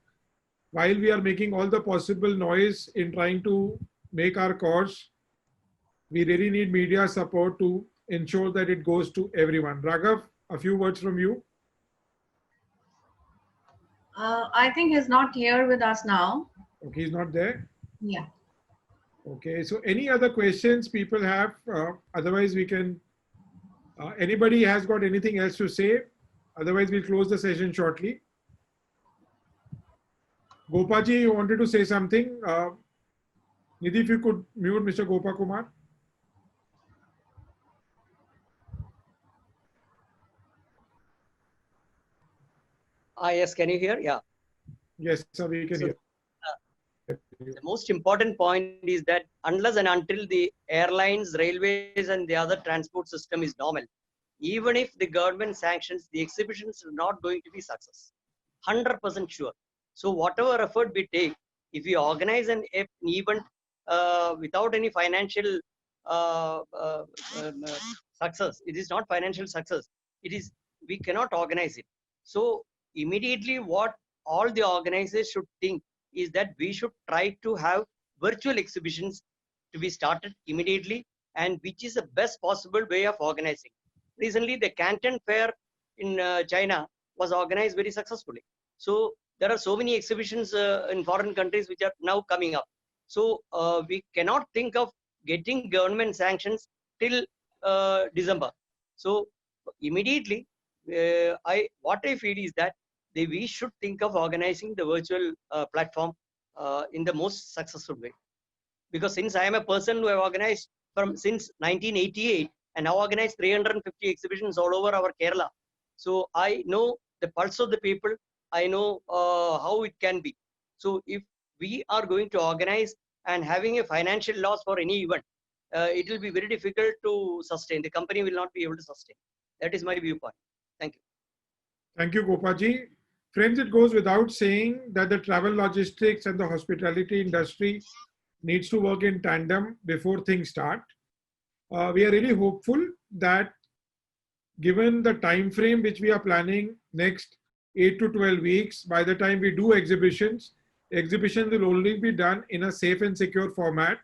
While we are making all the possible noise in trying to make our cause, we really need media support to ensure that it goes to everyone. Raghav, a few words from you. I think he's not here with us now. Okay, he's not there. Yeah. Okay, so any other questions people have? Otherwise, we can Anybody has got anything else to say? Otherwise, we'll close the session shortly. Gopaji, you wanted to say something? Nidhi, if you could mute Mr. Gopa Kumar. Yes, can you hear? Yeah. Yes, sir, we can hear. The most important point is that unless and until the airlines, railways, and the other transport system is normal, even if the government sanctions, the exhibitions are not going to be success. 100% sure. So whatever effort we take, if we organize an event without any financial success, it is not financial success. It is, we cannot organize it. So immediately what all the organizers should think is that we should try to have virtual exhibitions to be started immediately, and which is the best possible way of organizing. Recently, the Canton Fair in China was organized very successfully. So there are so many exhibitions in foreign countries which are now coming up. So we cannot think of getting government sanctions till December. So immediately, what I feel is that we should think of organizing the virtual platform in the most successful way. Because since I am a person who have organized since 1988 and now organized 350 exhibitions all over our Kerala, so I know the pulse of the people. I know how it can be. So if we are going to organize and having a financial loss for any event, it will be very difficult to sustain. The company will not be able to sustain. That is my viewpoint. Thank you. Thank you, Gopaji. Friends, it goes without saying that the travel logistics and the hospitality industry needs to work in tandem before things start. We are really hopeful that given the time frame which we are planning, next 8 to 12 weeks, by the time we do exhibitions will only be done in a safe and secure format.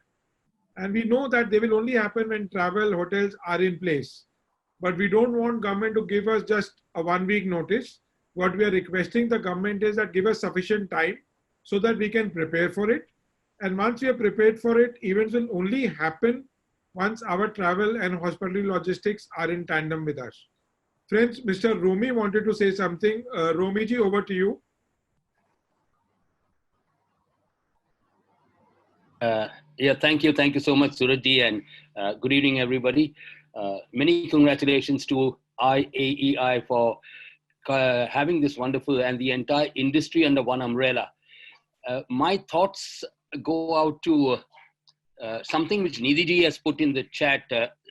And we know that they will only happen when travel hotels are in place. But we don't want government to give us just a 1 week notice. What we are requesting the government is that give us sufficient time so that we can prepare for it. And once we are prepared for it, events will only happen once our travel and hospitality logistics are in tandem with us. Friends, Mr. Romi wanted to say something. Romi ji, over to you. Yeah, thank you. Thank you so much, Surajji, and good evening, everybody. Many congratulations to IAEI for having this wonderful and the entire industry under one umbrella. My thoughts go out to something which Nidhi ji has put in the chat.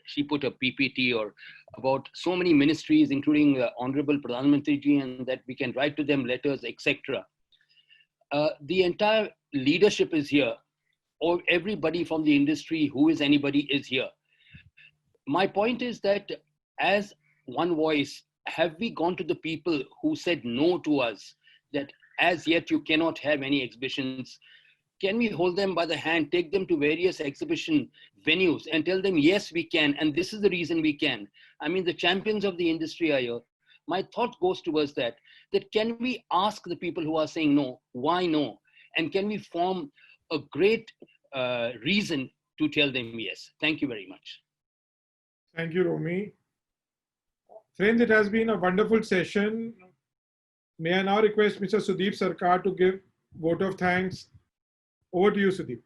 She put a PPT or about so many ministries, including Honorable Pradhan Mantri ji, and that we can write to them letters, etc. The entire leadership is here, or everybody from the industry who is anybody is here. My point is that as one voice, have we gone to the people who said no to us, that as yet you cannot have any exhibitions? Can we hold them by the hand, take them to various exhibition venues and tell them, yes, we can, and this is the reason we can? I mean, the champions of the industry are here. My thought goes towards that can we ask the people who are saying no, why no? And can we form a great reason to tell them yes? Thank you very much. Thank you, Romi. Friends, it has been a wonderful session. May I now request Mr. Sudeep Sarkar to give vote of thanks. Over to you, Sudeep.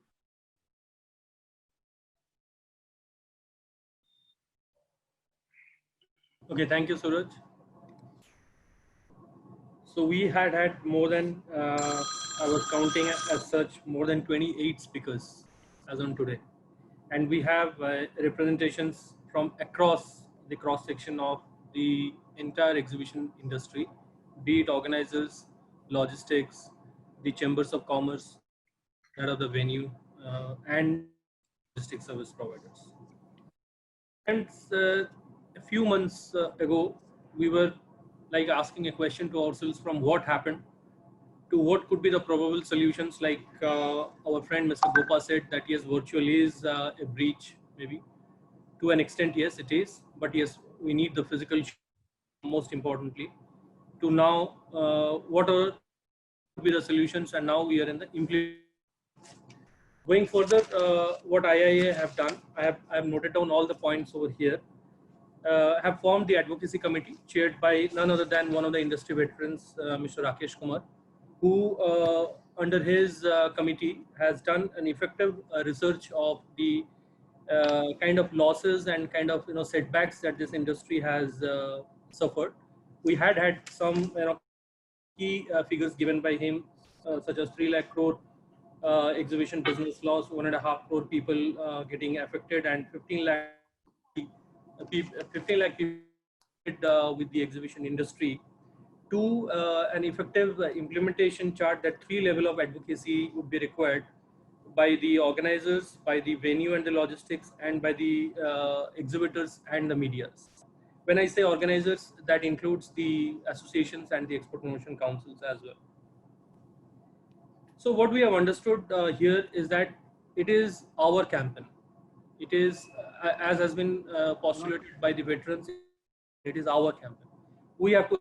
Okay, thank you, Suraj. So we had more than, I was counting as such, more than 28 speakers as on today. And we have representations from across the cross-section of the entire exhibition industry, be it organizers, logistics, the chambers of commerce, that are the venue, and logistic service providers. And a few months ago, we were like asking a question to ourselves from what happened to what could be the probable solutions. Like our friend Mr. Gopa said that yes, virtual is a breach, maybe. To an extent, yes, it is. But yes, we need the physical, most importantly. To now, what are be the solutions, and now we are in the implementation. Going further, what IIA have done, I have noted down all the points over here. have formed the advocacy committee chaired by none other than one of the industry veterans, Mr. Rakesh Kumar, who under his committee has done an effective research of the kind of losses and kind of setbacks that this industry has suffered. We had some key figures given by him, such as 3 lakh crore exhibition business loss, 1.5 crore people getting affected, and 15 lakh people with the exhibition industry, to an effective implementation chart that 3 levels of advocacy would be required by the organizers, by the venue and the logistics, and by the exhibitors and the medias. When I say organizers, that includes the associations and the export promotion councils as well. So what we have understood here is that it is our campaign. It is, as has been postulated by the veterans, it is our campaign. We have to,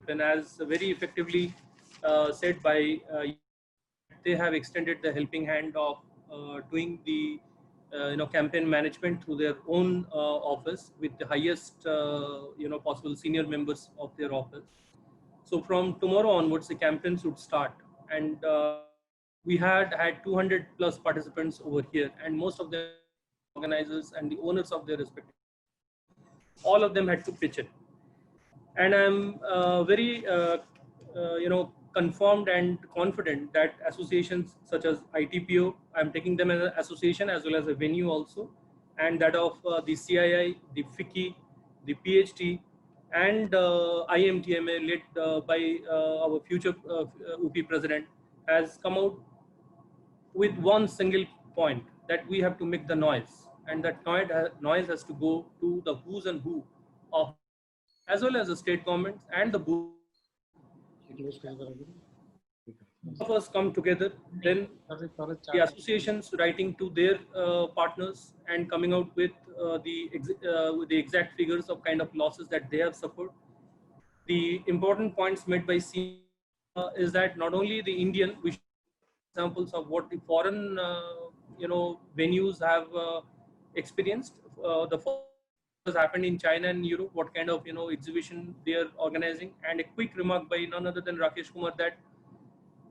and as very effectively said by, they have extended the helping hand of doing the campaign management through their own office with the highest possible senior members of their office. So from tomorrow onwards, the campaigns would start, and we had 200 plus participants over here, and most of the organizers and the owners of their respective, all of them had to pitch it. And I'm very confirmed and confident that associations such as ITPO, I'm taking them as an association as well as a venue also, and that of the CII, the FICCI, the PHT, and IMTMA led by our future UP president, has come out with one single point, that we have to make the noise, and that noise has to go to the who's and who of, as well as the state governments and the board. Of us come together, then the associations writing to their partners and coming out with the exact figures of kind of losses that they have suffered. The important points made by C is that not only the Indian, we show examples of what the foreign venues have experienced. The has happened in China and Europe, what kind of exhibition they are organizing, and a quick remark by none other than Rakesh Kumar that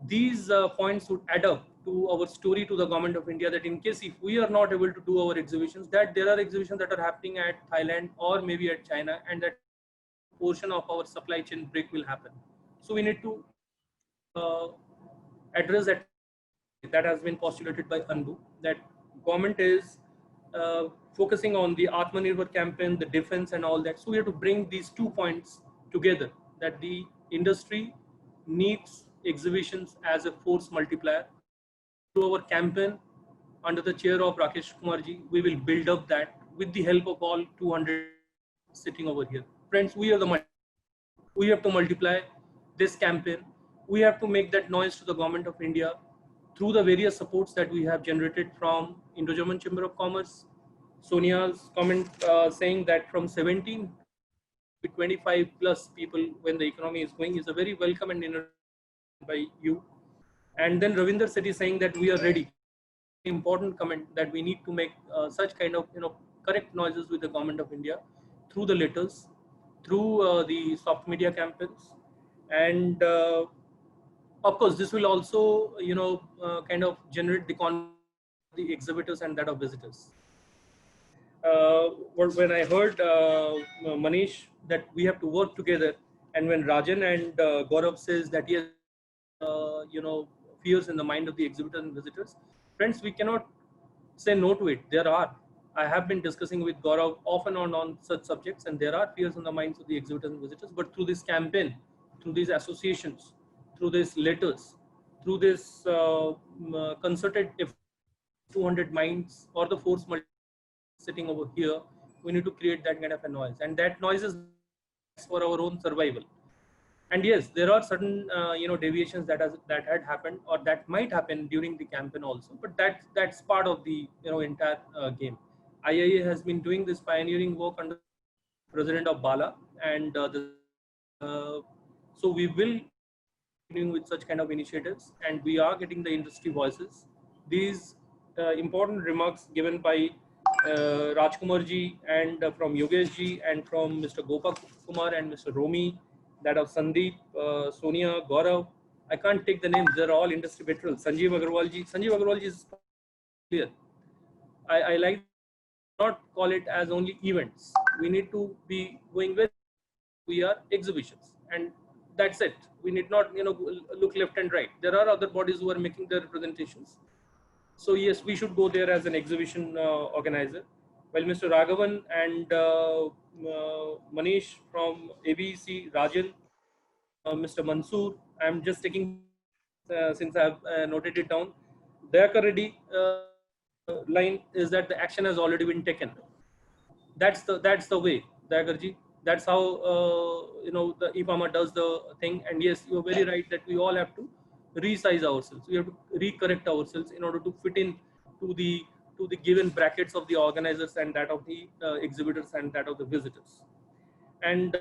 these points would add up to our story to the government of India, that in case if we are not able to do our exhibitions, that there are exhibitions that are happening at Thailand or maybe at China, and that portion of our supply chain break will happen. So we need to address that has been postulated by Anbu, that government is focusing on the Atmanirbhar campaign, the defense and all that. So we have to bring these 2 points together, that the industry needs exhibitions as a force multiplier. Through our campaign under the chair of Rakesh Kumarji, we will build up that with the help of all 200 sitting over here. Friends, we have to multiply this campaign. We have to make that noise to the government of India through the various supports that we have generated from Indo-German Chamber of Commerce. Sonia's comment saying that from 17 to 25 plus people when the economy is going is a very welcome and by you. And then Ravinder Sethi saying that we are ready. Important comment that we need to make such kind of correct noises with the government of India through the letters, through the soft media campaigns, and of course this will also kind of generate the exhibitors and that of visitors. When I heard Manish that we have to work together, and when Rajan and Gaurav says that he has fears in the mind of the exhibitors and visitors, friends, we cannot say no to it. I have been discussing with Gaurav off and on such subjects, and there are fears in the minds of the exhibitors and visitors. But through this campaign, through these associations, through these letters, through this concerted 200 minds or the force sitting over here, we need to create that kind of a noise, and that noise is for our own survival. And yes, there are certain deviations that had happened or that might happen during the campaign also, but that's part of the entire game. IIA has been doing this pioneering work under President of Bala, and so we will continue with such kind of initiatives, and we are getting the industry voices. These important remarks given by Rajkumar ji and from Yogesh ji and from Mr. Gopak Kumar and Mr. Romi, that of Sandeep, Sonia, Gaurav. I can't take the names. They're all industry veterans. Sanjeev Agarwal ji. Sanjeev Agarwal ji is clear. I like not call it as only events. We need to be going with we are exhibitions, and that's it. We need not look left and right. There are other bodies who are making their representations. So yes, we should go there as an exhibition organizer. Well, Mr. Raghavan and Manish from ABC, Rajan, Mr. Mansoor, I'm just taking since I've noted it down. Dayakar Reddy line is that the action has already been taken. That's the way, Dayakarji. That's how the IPAMA does the thing. And yes, you're very right that we all have to resize ourselves. We have to recorrect ourselves in order to fit in to the given brackets of the organizers and that of the exhibitors and that of the visitors. And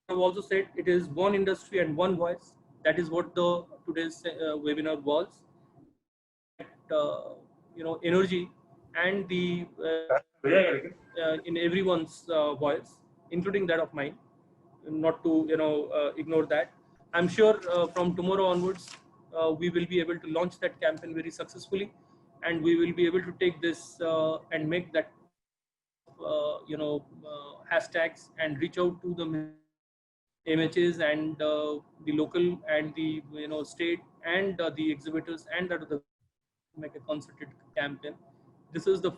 I've also said it is one industry and one voice. That is what the today's webinar was. Energy and the in everyone's voice, including that of mine, not to ignore that. I'm sure from tomorrow onwards we will be able to launch that campaign very successfully, and we will be able to take this and make that hashtags and reach out to the MHs and the local and the state and the exhibitors and that of the make a concerted campaign. This is the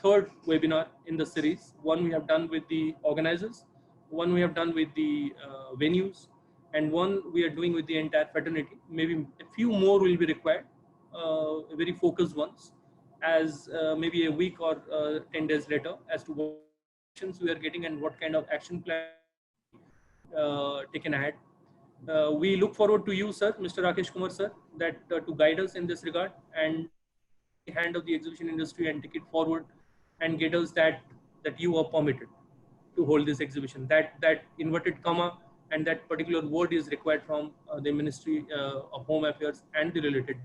third webinar in the series. One we have done with the organizers, one we have done with the venues, and one we are doing with the entire fraternity. Maybe a few more will be required, very focused ones, as maybe a week or 10 days later, as to what actions we are getting and what kind of action plan taken ahead. We look forward to you, sir, Mr. Rakesh Kumar, sir, that to guide us in this regard and the hand of the exhibition industry and take it forward and get us that you are permitted to hold this exhibition. That inverted comma and that particular word is required from the Ministry of Home Affairs and the related.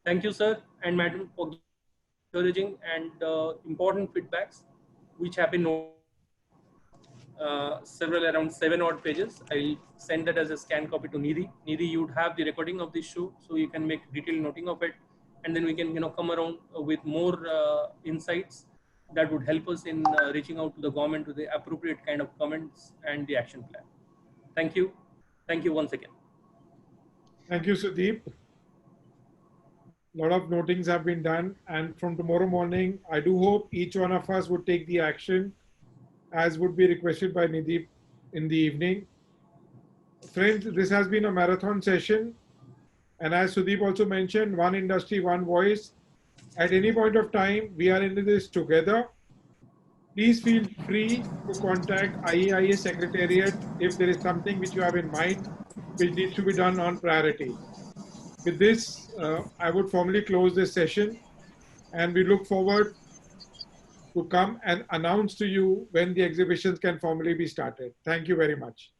Thank you, sir and madam, for encouraging and important feedbacks, which have been several around 7 odd pages. I'll send that as a scan copy to Nidhi. Nidhi, you would have the recording of this show, so you can make detailed noting of it, and then we can come around with more insights that would help us in reaching out to the government to the appropriate kind of comments and the action plan. Thank you. Thank you once again. Thank you, Sudeep. A lot of notings have been done, and from tomorrow morning, I do hope each one of us would take the action as would be requested by Nidhi in the evening. Friends, this has been a marathon session, and as Sudeep also mentioned, one industry, one voice. At any point of time, we are into this together. Please feel free to contact IAIA Secretariat if there is something which you have in mind which needs to be done on priority. With this, I would formally close this session, and we look forward to come and announce to you when the exhibitions can formally be started. Thank you very much.